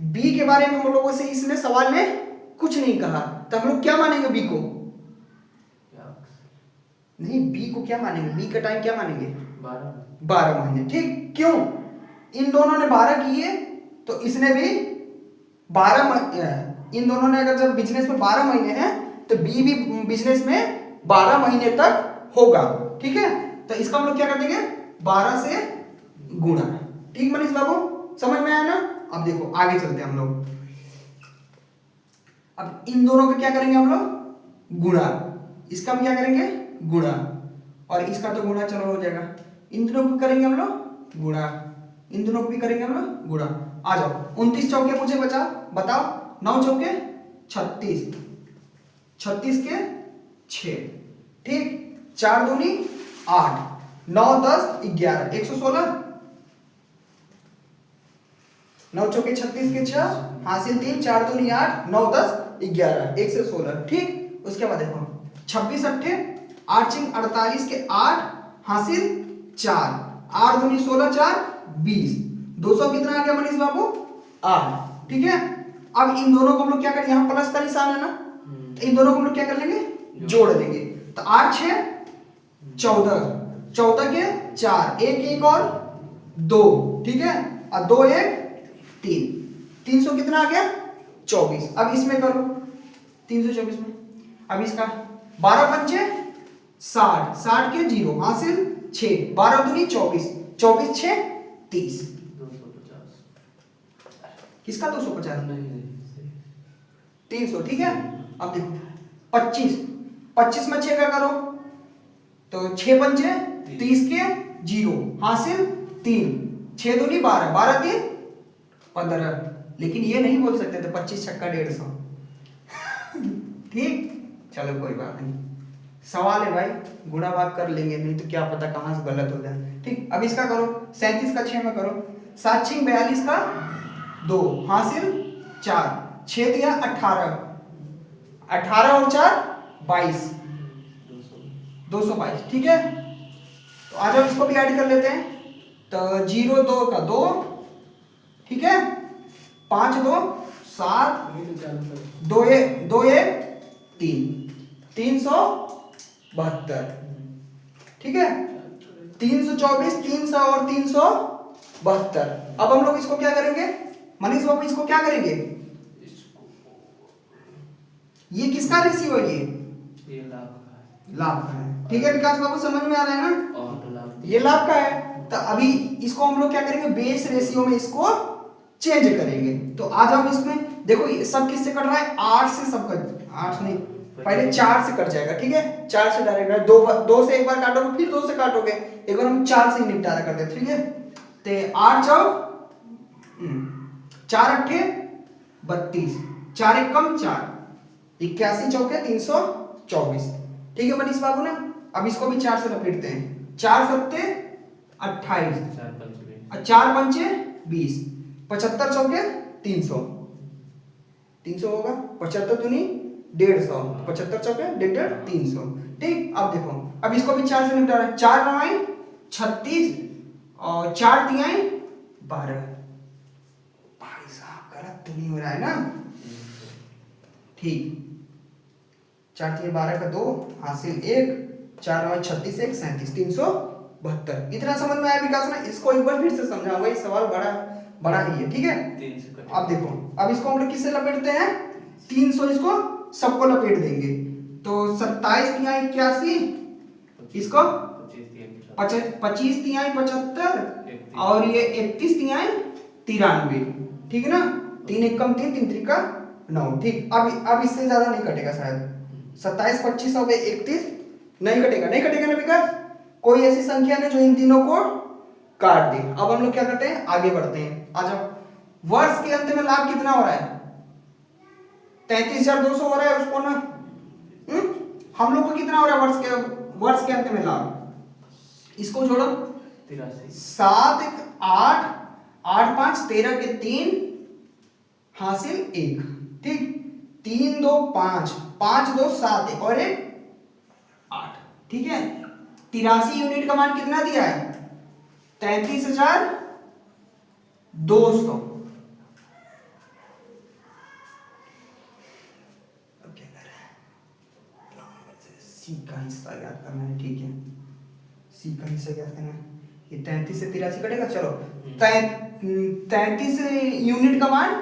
बी के बारे में हम लोगों से इसने सवाल में कुछ नहीं कहा, तो हम लोग क्या मानेंगे बी को, नहीं बी को क्या मानेंगे, बी का टाइम क्या मानेंगे 12 महीने, ठीक। क्यों, इन दोनों ने 12 किए तो इसने भी 12, इन दोनों ने अगर जब बिजनेस में 12 महीने हैं तो बी भी बिजनेस में 12 महीने तक होगा, ठीक है। तो इसका हम लोग क्या कर देंगे 12 से गुणा, ठीक मनीष बाबू, समझ में आया ना। अब देखो आगे चलते हैं हम लोग, अब इन दोनों का क्या करेंगे हम लोग गुणा, इसका भी क्या करेंगे गुणा, और इसका तो गुणा चलो हो जाएगा, इन दोनों को करेंगे हम लोग गुणा, इन दोनों को भी करेंगे हम लोग गुणा। आ जाओ 29 चौके मुझे बताओ, 9 चौके 36, 36 के 6, ठीक, 4 दूनी 8, 9 10 11 116, 9 चौके 36 के 6 हासिल 3 4 दूनी 8 9 10 11 1 से 16। ठीक, उसके बाद देखो 26 अट्ठे 8 चिंग 48 के 8 हासिल 4 8 दूनी 16 4 20 200 कितना आ गया मनीष बाबू 8। ठीक है, अब इन दोनों को हम लोग क्या करेंगे, यहाँ प्लस का निशान है ना, तो इन दोनों को हम लोग क्या कर लेंगे, जोड़ लेंगे। तो 8 6 14 14 के 4 1 1 और 2। ठीक है, और 2 1 3 300 कितना आ गया 24। अब इसमें करो 324 में, अब इसका 12 पंचे 60 60 के 0 हासिल 6 12 दूनी 24 24 6 30। 250 किसका 250 नहीं 300। ठीक है, अब देखो 25 25 में 6 का करो तो 6 पंचे 30 के 0 हासिल 3 6 दूनी 12 12 3 15। लेकिन ये नहीं बोल सकते थे 25 छक्का 150। ठीक, चलो कोई बात नहीं, सवाल है भाई, गुणा भाग कर लेंगे, नहीं तो क्या पता कहाँ से गलत हो जाए। ठीक, अब इसका करो 37 का 6 में करो 7 6 42 का 2 हासिल 4 6 दिया 18 18 और 4 22 222। ठीक है, तो आ जाओ इसको भी ऐड कर लेते हैं। तो 0 2 का 2, ठीक है 5 2 7 2 1 3 372। ठीक है, 324 300 और 372। अब हम लोग इसको क्या करेंगे मनीष बाबू, इसको क्या करेंगे, ये किसका रेशियो है, ये लाभ का है। लाभ का है। ठीक है विकास बाबू, समझ में आ रहा है ना, और लाभ ये लाभ का है। तो अभी इसको हम लोग क्या करेंगे, बेस रेशियो में इसको चेंज करेंगे। तो आ जाओ इसमें, देखो ये सब किससे कट रहा है, 8 से सब कट, 8 नहीं पहले 4 से कट जाएगा। ठीक है, 4 से डायरेक्ट 2 से एक बार काटोगे फिर 2 से काटोगे, एक बार हम 4 से ही निपटारा करते हैं। ठीक है, तो 8 चौक 4 अट्ठे 32 4 एक कम 4 81 चौके 324। ठीक है मनीष बाबू ना, अब इसको भी 4 से लपेटते हैं 4 सत्ते 28 4 पंचे 20 75 चौके 300 300 होगा 75 दूनी 150 75 चौके 150 300। ठीक, अब देखो अब इसको भी 4 से निपटा रहे हैं 4 9 36 और 4 3 12। भाई साहब गलत तो नहीं हो रहा है ना, ठीक 4 3 12 का 2 हासिल 1 4 9 36 1 37 372। इतना समझ में आया विकास ना, इसको एक बार फिर से समझा, वही सवाल बड़ा ही है। ठीक है, अब देखो अब इसको हम लोग किससे लपेटते हैं, 300 इसको सबको लपेट देंगे। तो 27 तिहाई 81 इसको 25 तिहाई 75 और ये 31 तिहाई 93। ठीक है ना, 3 एक कम 3 3 3 का 9। ठीक, अब इससे ज्यादा नहीं कटेगा शायद, 27 25 और 31 नहीं कटेगा ना विकास, कोई ऐसी संख्या नहीं जो इन तीनों को काट दे। अब हम लोग क्या करते हैं, आगे बढ़ते हैं। आ जाओ, वर्ष के अंत में लाभ कितना हो रहा है, 33,200 हो रहा है उसको ना, हम लोग को कितना हो रहा है वर्ष के अंत में लाभ, इसको जोड़ो 7 1 8 8 5 13 के 3 हासिल 1। ठीक, 3 2 5 5 2 7 1 और 1 8। ठीक है, 83 यूनिट का मान कितना दिया है, 33,200। सी का हिस्सा याद करना है। ठीक है, सी का हिस्सा याद करना है, ये 33 से 83 कटेगा। चलो 33 यूनिट का मान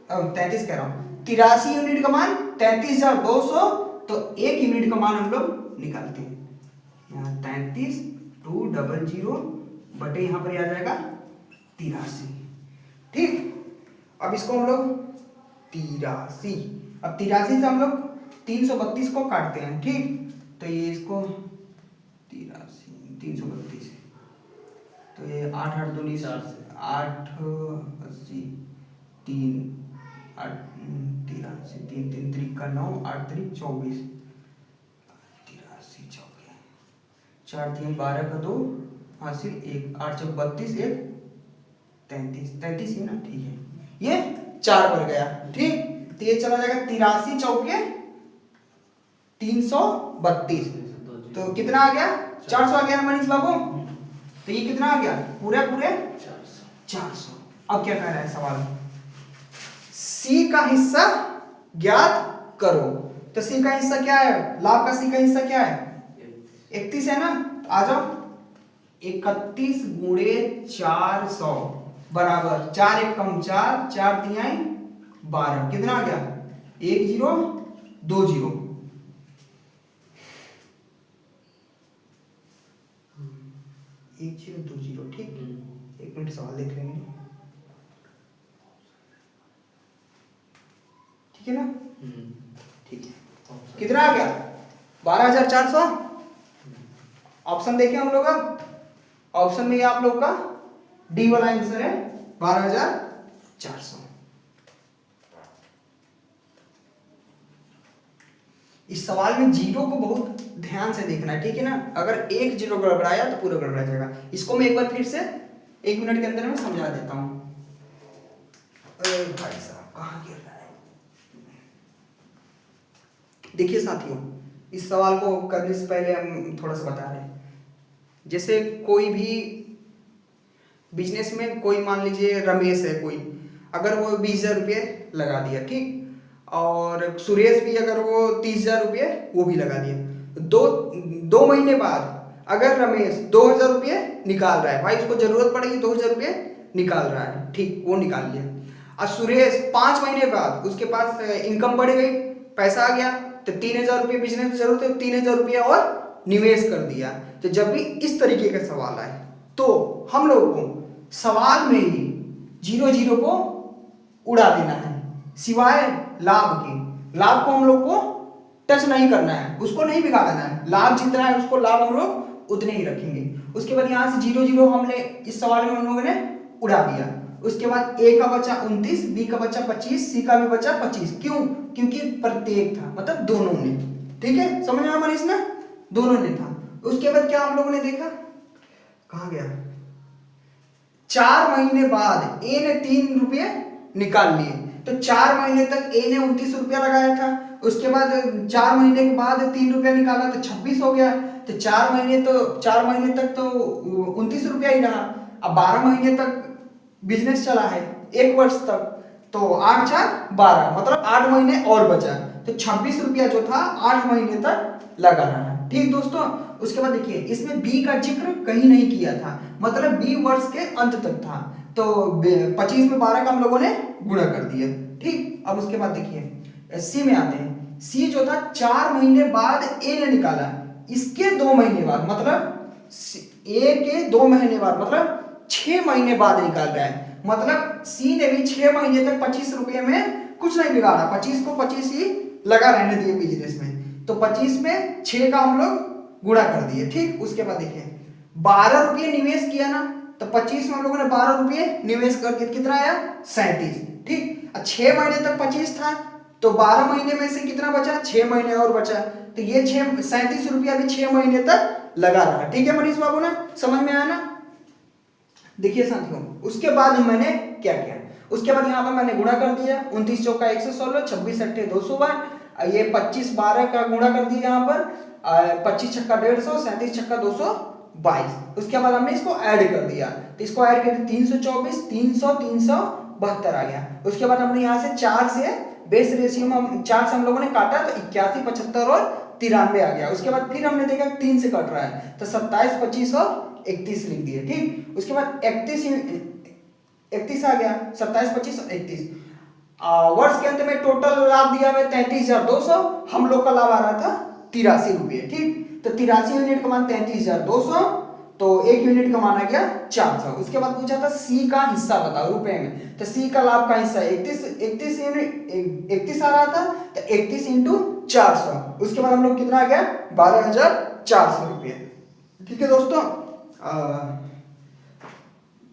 33 कह रहा हूँ 83 यूनिट का मान 33,200। तो 1 यूनिट का मान हम लोग निकालते हैं, यहाँ 33 200 बटे यहाँ पर आ जाएगा 83। ठीक, अब इसको हम लोग 83, अब 83 से हम लोग 332 को काटते हैं। ठीक, तो ये इसको 83 332, तो ये 8 8 2 8 80 3 8 83 3 3 3 का 9 8 3 24 83 4 3 12 का 2 हासिल 1, 8 चौक 32, 1 33, 33 है ना, ठीक है। ये 4 पर गया, ठीक। तो ये चला जाएगा 83 चौके 332, तो कितना आ गया? 400 आ गया ना मनीष बाबू। तो ये कितना आ गया? पूरे पूरे 400। अब क्या कह रहा है सवाल? सी का हिस्सा ज्ञात करो। तो सी का हिस्सा क्या है? लाभ का सी का हिस्सा क्या है? 31 है ना। तो आ जाओ, 31 गुणे 400 बराबर 4 एक कम 4, 4 तिहाई 12। कितना आ गया? 1020। 1020, ठीक। एक मिनट सवाल देख लेंगे, ठीक है ना? ठीक है। कितना आ गया? 12,400। ऑप्शन देखें हम लोग। अब ऑप्शन में आप लोग का डी वाला आंसर है 12,400। इस सवाल में जीरो को बहुत ध्यान से देखना है, ठीक है ना? अगर एक जीरो गड़बड़ाया तो पूरा गड़बड़ा जाएगा। इसको मैं एक बार फिर से 1 मिनट के अंदर में समझा देता हूं। अरे भाई साहब कहां गिर रहा है? देखिए साथियों, इस सवाल को करने से पहले हम थोड़ा सा बता रहे हैं। जैसे कोई भी बिजनेस में कोई मान लीजिए रमेश है कोई, अगर वो 20,000 रुपये लगा दिया, ठीक। और सुरेश भी अगर वो 30,000 रुपये वो भी लगा दिया। दो महीने बाद अगर रमेश 2,000 रुपये निकाल रहा है, भाई उसको जरूरत पड़ेगी 2,000 रुपये निकाल रहा है, ठीक, वो निकाल लिया। और सुरेश 5 महीने बाद उसके पास इनकम बढ़ गई, पैसा आ गया, तो 3,000 रुपये बिजनेस में जरूरत है, 3,000 रुपये और निवेश कर दिया। तो जब भी इस तरीके का सवाल आए तो हम लोग को सवाल में ही 0 को उड़ा देना है, सिवाय लाभ के। लाभ को हम लोग को टच नहीं करना है, उसको नहीं बिगाड़ना है। लाभ जितना है उसको लाभ हम लोग उतने ही रखेंगे। उसके बाद यहाँ से 0 हमने इस सवाल में हम लोगों ने उड़ा दिया। उसके बाद ए का बचा 29, बी का बचा 25, सी का भी बचा 25। क्यों? क्योंकि प्रत्येक था, मतलब दोनों ने, ठीक है, समझ में आया मनीष ना? दोनों ने था। उसके बाद क्या हम लोगों ने देखा, कहा गया, 4 महीने बाद ए ने 3 रुपये निकाल लिए। तो 4 महीने तक ए ने 29 रुपया लगाया था। उसके बाद 4 महीने के बाद 3 रुपया निकाला तो 26 हो गया। तो 4 महीने तक तो 29 रुपया ही रहा। अब 12 महीने तक बिजनेस चला है, 1 वर्ष तक, तो 8 4 12, मतलब 8 महीने और बचा। तो 26 रुपया जो था 8 महीने तक लगा रहा, ठीक दोस्तों। उसके बाद देखिए, इसमें बी का जिक्र कहीं नहीं किया था, मतलब बी वर्ष के अंत तक था। तो 25 में 12 का हम लोगों ने गुणा कर दिया, ठीक। अब उसके बाद देखिए सी में आते हैं। सी जो था 4 महीने बाद ए ने निकाला, इसके 2 महीने बाद, मतलब ए के 2 महीने बाद, मतलब 6 महीने बाद निकाल रहा है। मतलब सी ने भी 6 महीने तक 25 रुपये में कुछ नहीं बिगाड़ा, 25 को 25 ही लगा रहने दिए बिजनेस में। तो 25 में 6 का हम लोग गुणा कर दिए, ठीक। उसके बाद देखिए 12 रुपये निवेश किया ना, तो 25 में हम लोगों ने 12 रुपये निवेश करके कितना आया? 37, ठीक। 6 महीने तक 25 था, तो 12 महीने में से कितना बचा? 6 महीने और बचा। तो ये 37 रुपया भी 6 महीने तक लगा रहा, ठीक है मनीष बाबू ना? समझ में आया ना? देखिए साथियों, उसके बाद मैंने क्या किया, उसके बाद यहाँ पर मैंने गुणा कर दिया। 29 चौका 116, 26 अट्ठे 200, ये 25 12 का गुणा कर दिया यहाँ पर, 25 छक्का 150, 37 छक्का 222। उसके बाद हमने इसको ऐड कर दिया, तो इसको ऐड कर 324, 300, 372 आ गया। उसके बाद हमने यहाँ से 4 से बेस रेशियो में 4 से हम लोगों ने काटा, तो 81, 75 और 93 आ गया। उसके बाद फिर हमने देखा 3 से कट रहा है, तो 27, 25 और 31 लिख दिए, ठीक। उसके बाद 31 आ गया, 27, 25 और 31। वर्ष के अंत में टोटल लाभ दिया हुआ 33,200, हम लोग का लाभ आ रहा था 83 रुपये, ठीक। तो 83 यूनिट का मान 33,200, तो 1 यूनिट का मान आ गया 400। उसके बाद पूछा था सी का हिस्सा बताओ रुपए में, तो सी का लाभ का हिस्सा 31 आ रहा था, तो 31 इंटू 400। उसके बाद हम लोग कितना आ गया? 12,400 रुपये, ठीक है दोस्तों।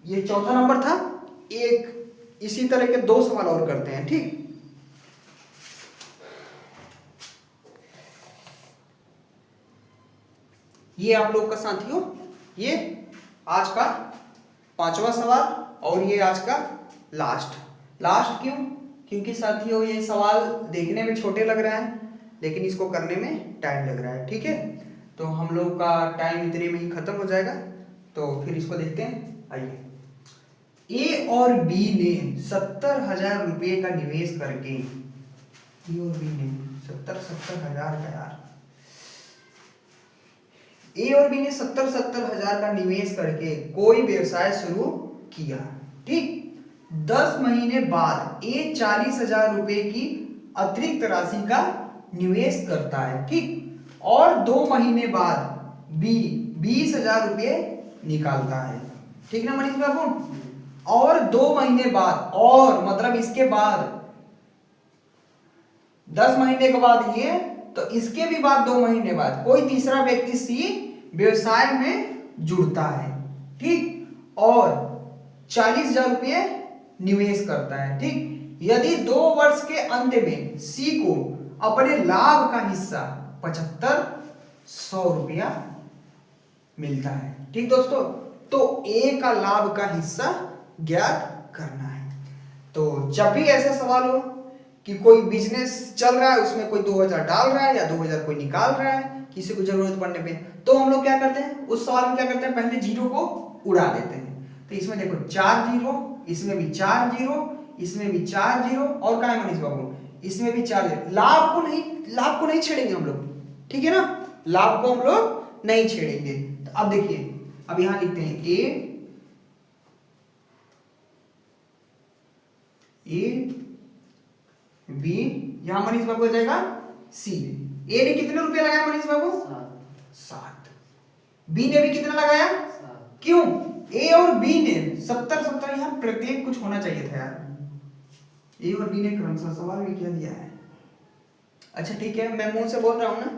ये चौथा नंबर था। एक इसी तरह के 2 सवाल और करते हैं, ठीक। ये आप लोग का साथियों, ये आज का 5वां सवाल और ये आज का लास्ट क्यों? क्योंकि साथियों ये सवाल देखने में छोटे लग रहे हैं लेकिन इसको करने में टाइम लग रहा है। ठीक है, तो हम लोग का टाइम इतने में ही खत्म हो जाएगा, तो फिर इसको देखते हैं। आइए, ए और बी ने 70,000 रुपये का निवेश करके, ए और बी ने 70,000 का यार, ए और बी ने 70,000 का निवेश करके कोई व्यवसाय शुरू किया। ठीक, 10 महीने बाद ए 40,000 रुपये की अतिरिक्त राशि का निवेश करता है। ठीक, और 2 महीने बाद बी 20,000 रुपये निकालता है। ठीक ना मनीष बाबू? और 2 महीने बाद, और मतलब इसके बाद 10 महीने के बाद ये, तो इसके भी बाद 2 महीने बाद कोई तीसरा व्यक्ति सी व्यवसाय में जुड़ता है। ठीक, और 40,000 रुपये निवेश करता है। ठीक, यदि 2 वर्ष के अंत में सी को अपने लाभ का हिस्सा 75,100 रुपया मिलता है। ठीक दोस्तों, तो ए का लाभ का हिस्सा ज्ञात करना है। तो जब भी ऐसा सवाल हो कि कोई बिजनेस चल रहा है, उसमें कोई 2,000 डाल रहा है या 2,000 कोई निकाल रहा है किसी को जरूरत पड़ने पे, तो हम लोग क्या करते हैं, उस सवाल में क्या करते हैं, पहले जीरो को उड़ा देते हैं। तो इसमें देखो 4 जीरो, इसमें भी 4 जीरो, इसमें भी 4 जीरो, और क्या है मनीष बाबू, इसमें भी 4 जीरो। लाभ को नहीं छेड़ेंगे हम लोग, ठीक है ना, लाभ को हम लोग नहीं छेड़ेंगे। तो अब देखिए, अब यहां लिखते हैं ए बी, यहां मनीष बाबू हो जाएगा सी। ए ने कितने रुपए लगाया मनीष बाबू? 7। बी ने भी कितना लगाया? 7। क्यों? ए और बी ने 70 यहां प्रत्येक कुछ होना चाहिए था यार। ए और बी ने क्रमशः सवाल भी क्या दिया है। अच्छा ठीक है, मैं मुंह से बोल रहा हूं ना,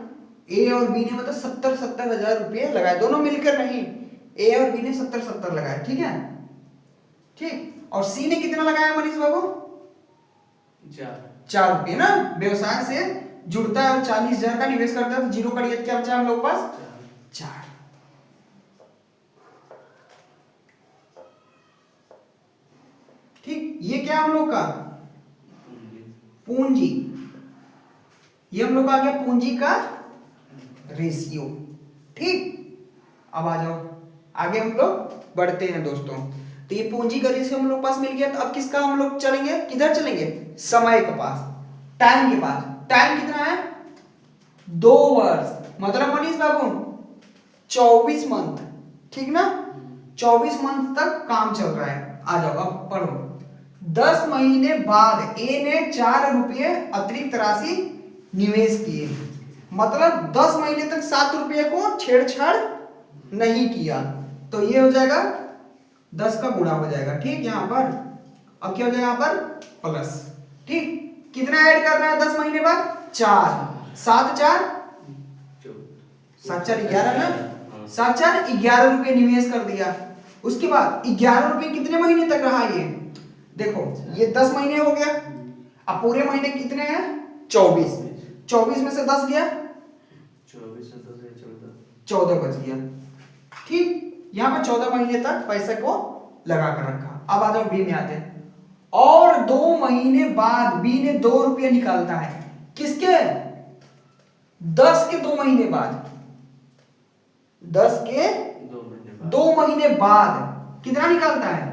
ए और बी ने मतलब 70,000 रुपये लगाए, दोनों मिलकर नहीं, ए और बी ने 70 लगाए। ठीक है, ठीक, और सी ने कितना लगाया मनीष बाबू? 4 रुपये ना, व्यवसाय से जुड़ता है और 40,000 का निवेश करता है, तो जीरो का क्या बचा हम लोग पास? 4। ठीक, ये क्या हम लोग का पूंजी, ये हम लोग का आ गया पूंजी का रेशियो। ठीक, अब आ जाओ आगे हम लोग बढ़ते हैं दोस्तों। तो ये पूंजी का रेशियो हम लोग पास मिल गया, तो अब किसका हम लोग चलेंगे, किधर चलेंगे? समय के पास, टाइम के पास। टाइम कितना है? 2 वर्ष, मतलब मनीष बाबू 24 मंथ। ठीक ना, 24 मंथ तक काम चल रहा है। आ जाओ अब पढ़ो। 10 महीने बाद ए ने 4 रुपये अतिरिक्त राशि निवेश किए, मतलब 10 महीने तक 7 रुपये को छेड़छाड़ नहीं किया, तो ये हो जाएगा 10 का गुणा हो जाएगा। ठीक, यहां पर अब क्या हो जाएगा, यहाँ पर प्लस। ठीक, कितना ऐड करना है 10 महीने बाद? 4, 7 4 11 ना, 7 4 11 रुपये निवेश कर दिया। उसके बाद 11 रुपये कितने महीने तक रहा ये? देखो ये 10 महीने हो गया, अब पूरे महीने कितने हैं? 24। 24 में से 10 गया, 14 बच गया। ठीक, यहां पर 14 महीने तक पैसे को लगा कर रखा। अब आ जाओ बी में आते हैं। और 2 महीने बाद बी ने 2 रुपये निकालता है, किसके? 10 के 2 महीने बाद, 10 के 2 महीने बाद कितना निकालता है?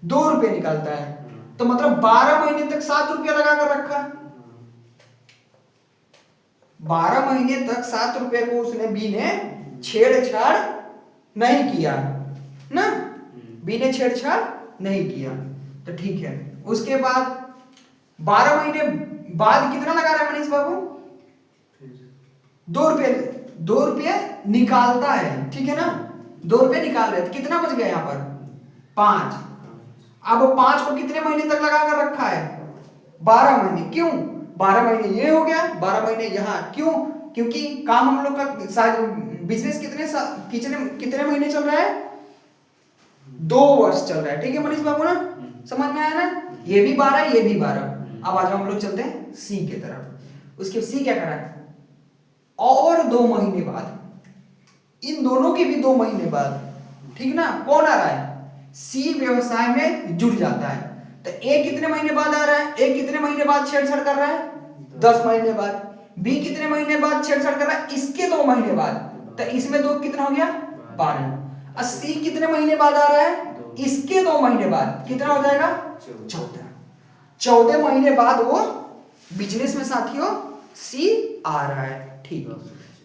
2 रुपये निकालता है, तो मतलब 12 महीने तक 7 रुपया लगा कर रखा। 12 महीने तक 7 रुपये को उसने बी ने छेड़छाड़ नहीं किया ना, बी ने छेड़छाड़ नहीं किया, तो ठीक है। उसके बाद 12 महीने बाद कितना लगा रहा है मनीष बाबू? 2 रुपये निकालता है। ठीक है ना, 2 रुपये निकाल रहे, तो कितना बच गया यहाँ पर? 5। अब 5 को कितने महीने तक लगा कर रखा है? 12 महीने। क्यों? 12 महीने ये हो गया, 12 महीने यहाँ। क्यों? क्योंकि काम हम लोग का बिजनेस कितने महीने चल रहा है? 2 वर्ष चल रहा है। ठीक है मनीष बाबू ना, समझ में आया ना? ये भी 12, ये भी 12। अब आ जाओ हम लोग चलते हैं सी की तरफ। उसके सी क्या करा है? और 2 महीने बाद, इन दोनों के भी 2 महीने बाद। ठीक ना, कौन आ रहा है, सी व्यवसाय में जुड़ जाता है। तो ए कितने महीने बाद आ रहा है, ए कितने महीने बाद छेड़छाड़ कर रहा है, 10 महीने बाद। बी कितने महीने बाद छेड़छाड़ कर रहा है, इसके 2 महीने बाद। तो इसमें 2 कितना हो गया, 12। और सी कितने महीने बाद आ रहा है, इसके 2 महीने बाद, कितना हो जाएगा, 14। 14 महीने बाद वो बिजनेस में साथियों सी आ रहा है। ठीक,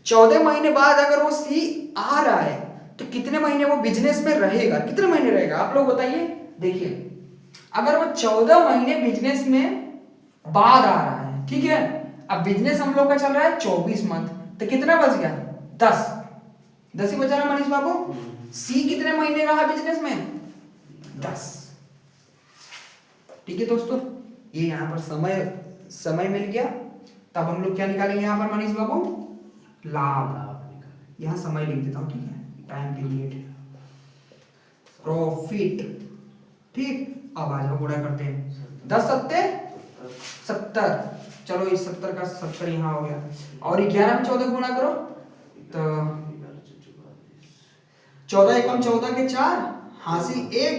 14 महीने बाद अगर वो सी आ रहा है तो कितने महीने वो बिजनेस में रहेगा, कितने महीने रहेगा आप लोग बताइए। देखिए अगर वो 14 महीने बिजनेस में बाद आ रहा है, ठीक है, अब बिजनेस हम लोग का चल रहा है 24 मंथ, तो कितना बच गया, 10 ही बचा ना मनीष बाबू। सी कितने महीने रहा बिजनेस में, 10। ठीक है दोस्तों, ये यहाँ पर समय मिल गया। तब हम लोग क्या निकालेंगे यहाँ पर मनीष बाबू, लाभ। यहाँ समय लिख देता हूँ, ठीक है, टाइम पीरियड, प्रॉफिट। ठीक, अब आ जाओ गुणा करते हैं, 10 सत्ते 70। चलो इस 70 का 70 यहाँ हो गया, और 11 में 14 गुणा करो तो 14 एकम 14 के 4 हासिल 1,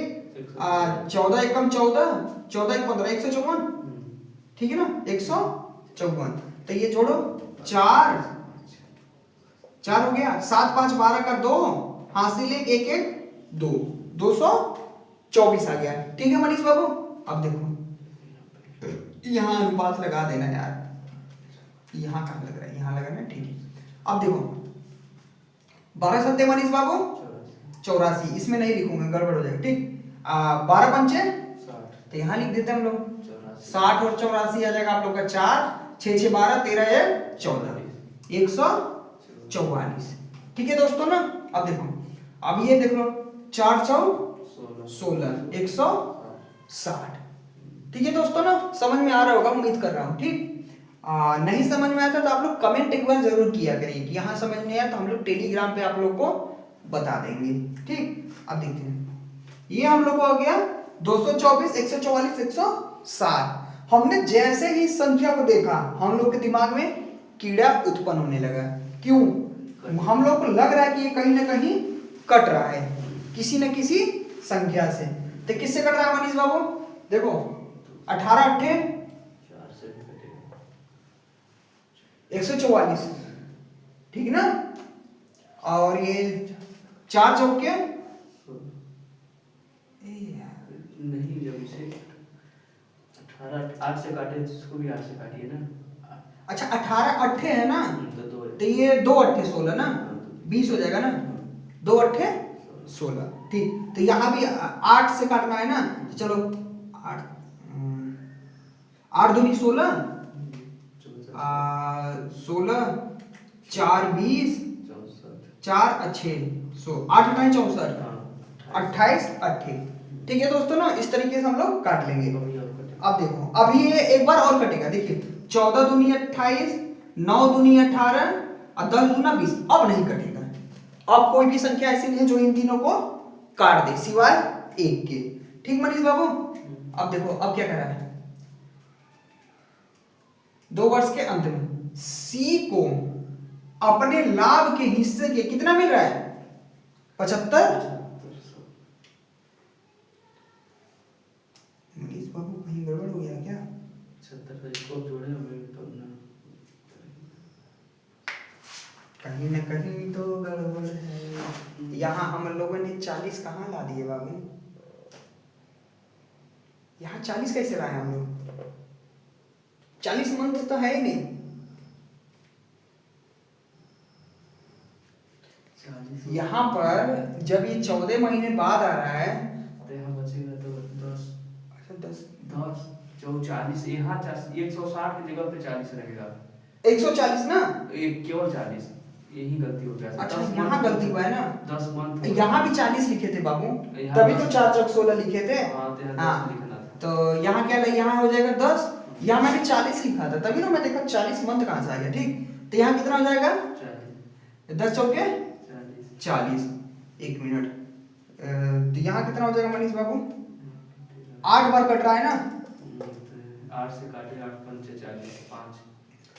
14 एकम 14, 14 एक 15, 154। ठीक है ना, 154। तो ये जोड़ो, 4 हो गया, 7 5 12 का 2 हासिल 1 1 1 2, 224 आ गया। ठीक है मनीष बाबू, अब देखो यहाँ अनुपात लगा देना यार, यहाँ कहाँ लग रहा है, यहाँ लगा ना, ठीक है। अब देखो 12 सत्ते मनीष बाबू 84, इसमें नहीं लिखूंगा गड़बड़ हो जाएगा, ठीक। 12 पंचे 60, तो यहाँ लिख देते हैं हम लोग 60 और 84 आ जाएगा आप लोग का 4 6 6 12 13 1 14, 144। ठीक है दोस्तों ना, अब देखो, अब ये देख लो 4 4 16 160। ठीक है दोस्तों ना, समझ में आ रहा होगा उम्मीद कर रहा हूँ, ठीक। नहीं समझ में आता तो आप लोग कमेंट एक बार जरूर किया करिए कि यहाँ समझ नहीं आया, तो हम लोग टेलीग्राम पे आप लोग को बता देंगे, ठीक। अब देखते हैं, ये हम लोग को हो गया 224 144 160। हमने जैसे ही संख्या को देखा हम लोग के दिमाग में कीड़ा उत्पन्न होने लगा। क्यों, हम लोग को लग रहा है कि ये कहीं ना कहीं कट रहा है किसी न किसी संख्या से। तो किससे कट रहा है मनीष बाबू, देखो 18 8 144, ठीक ना, और ये 4 चौके नहीं, जब इसे 18 8 से काटे तो इसको भी 8 से काटिए ना। अच्छा 18 अट्ठे है ना, तो ये 2 अट्ठे 16 ना, 20 हो जाएगा ना, 2 अट्ठे 16। ठीक, तो यहाँ भी 8 से काटना है ना, तो चलो 8 दूनी 16, 16 4 20 4 अच्छे 8 8 64 28 अट्ठे। ठीक है दोस्तों ना, इस तरीके से हम लोग काट लेंगे। अब देखो, अभी ये एक बार और कटेगा, देखिए 14 दूनी 28, 9 दूनी 18 और 10 दूना 20। अब नहीं कटेगा, अब कोई भी संख्या ऐसी नहीं है जो इन तीनों को काट दे सिवाय 1 के। ठीक मनीष बाबू, अब देखो अब क्या करा है, 2 वर्ष के अंत में सी को अपने लाभ के हिस्से के कितना मिल रहा है, 75। मनीष बाबू कहीं गड़बड़ हो गया क्या, 76 इसको जोड़े हमें तो ना, कहीं ना कहीं तो गड़बड़ है। यहाँ हम लोगों ने 40 कहाँ ला दिए बाबू, यहाँ 40 कैसे लाए हम लोग, 40 मंथ तो है ही नहीं। 40 यहाँ पर जब ये 14 महीने बाद आ रहा है तो यहाँ बचेगा तो 10, अच्छा 10 जो 40 यहाँ 160 की जगह पे 40 रहेगा, 140 ना, केवल 40, यही गलती हो गया। अच्छा यहाँ गलती हुआ है ना, 10 मंथ यहाँ भी 40 लिखे थे बाबू, यहाँ तभी तो 4 चौक 16 लिखे थे। हाँ, तो यहाँ 10 हाँ, लिखना था। तो यहाँ क्या यहाँ हो जाएगा 10, यहाँ मैंने 40 लिखा था तभी ना मैं देखा 40 मंथ कहाँ से आ गया। ठीक, तो यहाँ कितना हो जाएगा, 10 चौके 40। 1 मिनट, तो यहाँ कितना हो जाएगा मनीष बाबू, 8 बार कट रहा है ना, 8 से काटे 8 पंचे 40, 5,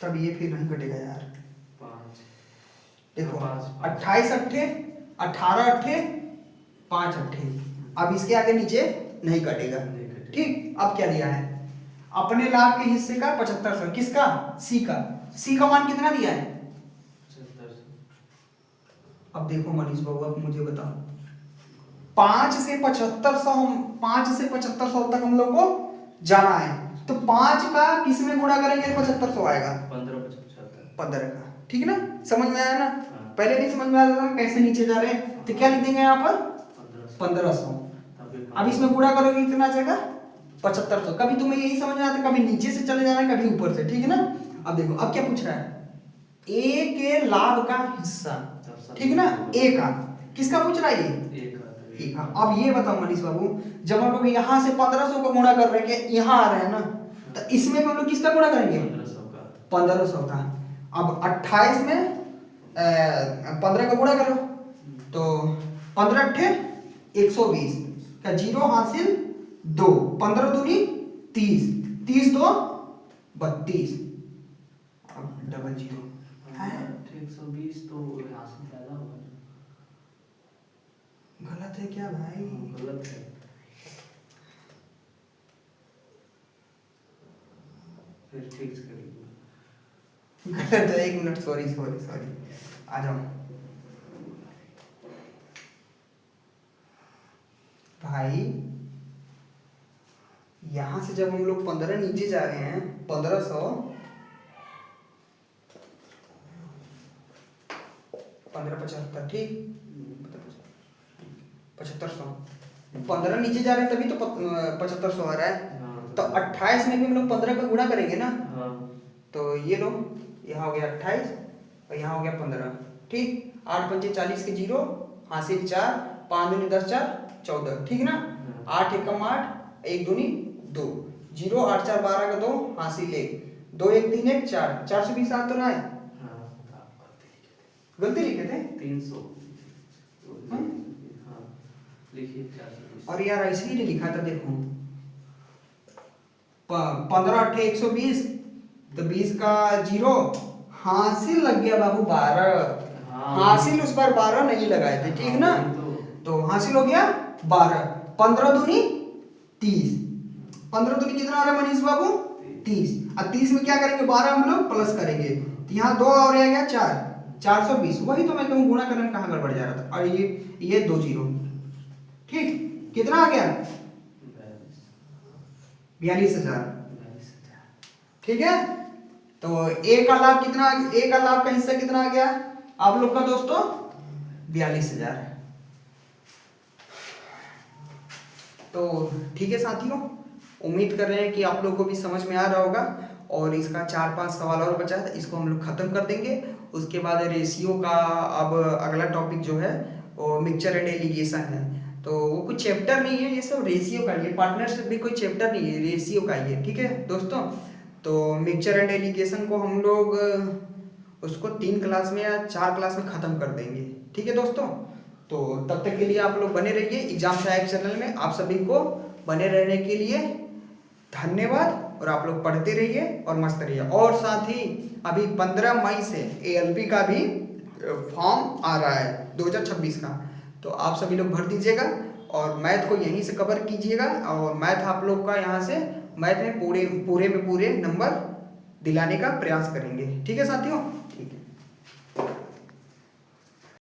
तब ये फिर नहीं कटेगा यार। 5 देखो 5 28 अट्ठे 18 अट्ठे 5 अट्ठे। अब इसके आगे नीचे नहीं कटेगा। नहीं कटेगा। ठीक, अब क्या दिया है, अपने लाभ के हिस्से का 7500, किसका, सी का। सी का मान कितना दिया है, 7500। अब देखो मनीष बाबू, अब मुझे बताओ, 5 से 7500, हम 5 से 7500 तक हम लोग को जाना है, तो 5 का किस में गुणा करेंगे 7500 आएगा, 15 का। ठीक ना, समझ में आया ना। पहले नहीं समझ में आया था कैसे नीचे जा रहे हैं, तो क्या लिख देंगे यहाँ पर 1500। अब इसमें गुणा करोगे कितना आ जाएगा 7500। कभी तुम्हें यही समझ में आता, कभी नीचे से चले जाना है, कभी ऊपर से। ठीक है ना। अब देखो अब क्या पूछ रहा है, ए के लाभ का हिस्सा, ठीक है ना, ए का, किसका पूछ रहा है ये, ए का। अब ये बताओ मनीष बाबू, जब हम लोग यहाँ से 1500 को गुणा कर रहे हैं, कि यहाँ आ रहे हैं ना, तो इसमें हम लोग किसका गुणा करेंगे 1500 का। अब 28 में 15 का गुणा करो, तो 15 अट्ठे 120 का, जीरो हासिल 2, 15 दूनी 30, 30 दो 32, अब डबल जीरो है, 120 तो यहाँ से ज्यादा होगा। गलत है क्या भाई, गलत है, फिर ठीक से करिए। गलत है, 1 मिनट, सॉरी सॉरी सॉरी, आ जाओ भाई। यहां से जब हम लोग 15 नीचे जा रहे हैं, 1500, 1575, ठीक, 7500, 15 नीचे जा रहे हैं तभी तो 7500 आ रहा है। तो 28 में भी हम लोग 15 का गुणा करेंगे ना, तो ये लो, यहाँ हो गया 28 और यहाँ हो गया 15, ठीक। 8 पंचे 40 के, जीरो हासिल 4, 5 दूनी 10, 4 14, ठीक ना। 8 एकम 8, 1 दूनी 2, जीरो 8 4 12 का 2 हासिल 1, 2 1 3 1 4, 420 आ तो रहा है, गलती लिखे थे 300 लिखिए 420। और यार ऐसे ही नहीं लिखा था, देखो 15 अट्ठे 120, तो 20 का जीरो हासिल लग गया बाबू 12, हासिल उस बार 12 नहीं लगाए थे, ठीक ना। तो हासिल हो गया 12, 15 दूनी 30, 15 दूनी कितना आ रहा है मनीष बाबू 30। अब 30 में क्या करेंगे, 12 हम लोग प्लस करेंगे, तो यहाँ 2 और रह गया 4, 420। वही तो मैं कहूँ गुणा करने में कहाँ गड़बड़ जा रहा था। और ये 2 जीरो, ठीक, कितना आ गया 42,000, ठीक है। तो ए का लाभ कितना, ए का लाभ का हिस्सा कितना आ गया आप लोग का दोस्तों 42,000। तो ठीक है साथियों, उम्मीद कर रहे हैं कि आप लोगों को भी समझ में आ रहा होगा। और इसका 4-5 सवाल और बचा है, इसको हम लोग खत्म कर देंगे। उसके बाद रेशियो का अब अगला टॉपिक जो है वो मिक्सचर एंड एलिगेशन है। तो वो कुछ चैप्टर नहीं है, ये सब रेशियो का, ये पार्टनरशिप भी कोई चैप्टर नहीं है, रेशियो का ही है, ठीक है दोस्तों। तो मिक्सचर एंड एलिगेशन को हम लोग उसको 3 क्लास में या 4 क्लास में ख़त्म कर देंगे, ठीक है दोस्तों। तो तब तक के लिए आप लोग बने रहिए एग्जाम सहायक चैनल में। आप सभी को बने रहने के लिए धन्यवाद, और आप लोग पढ़ते रहिए और मस्त रहिए। और साथ ही अभी 15 मई से ALP का भी फॉर्म आ रहा है 2026 का, तो आप सभी लोग भर दीजिएगा और मैथ को यहीं से कवर कीजिएगा। और मैथ आप लोग का यहाँ से मैथ में पूरे में पूरे नंबर दिलाने का प्रयास करेंगे, ठीक है साथियों।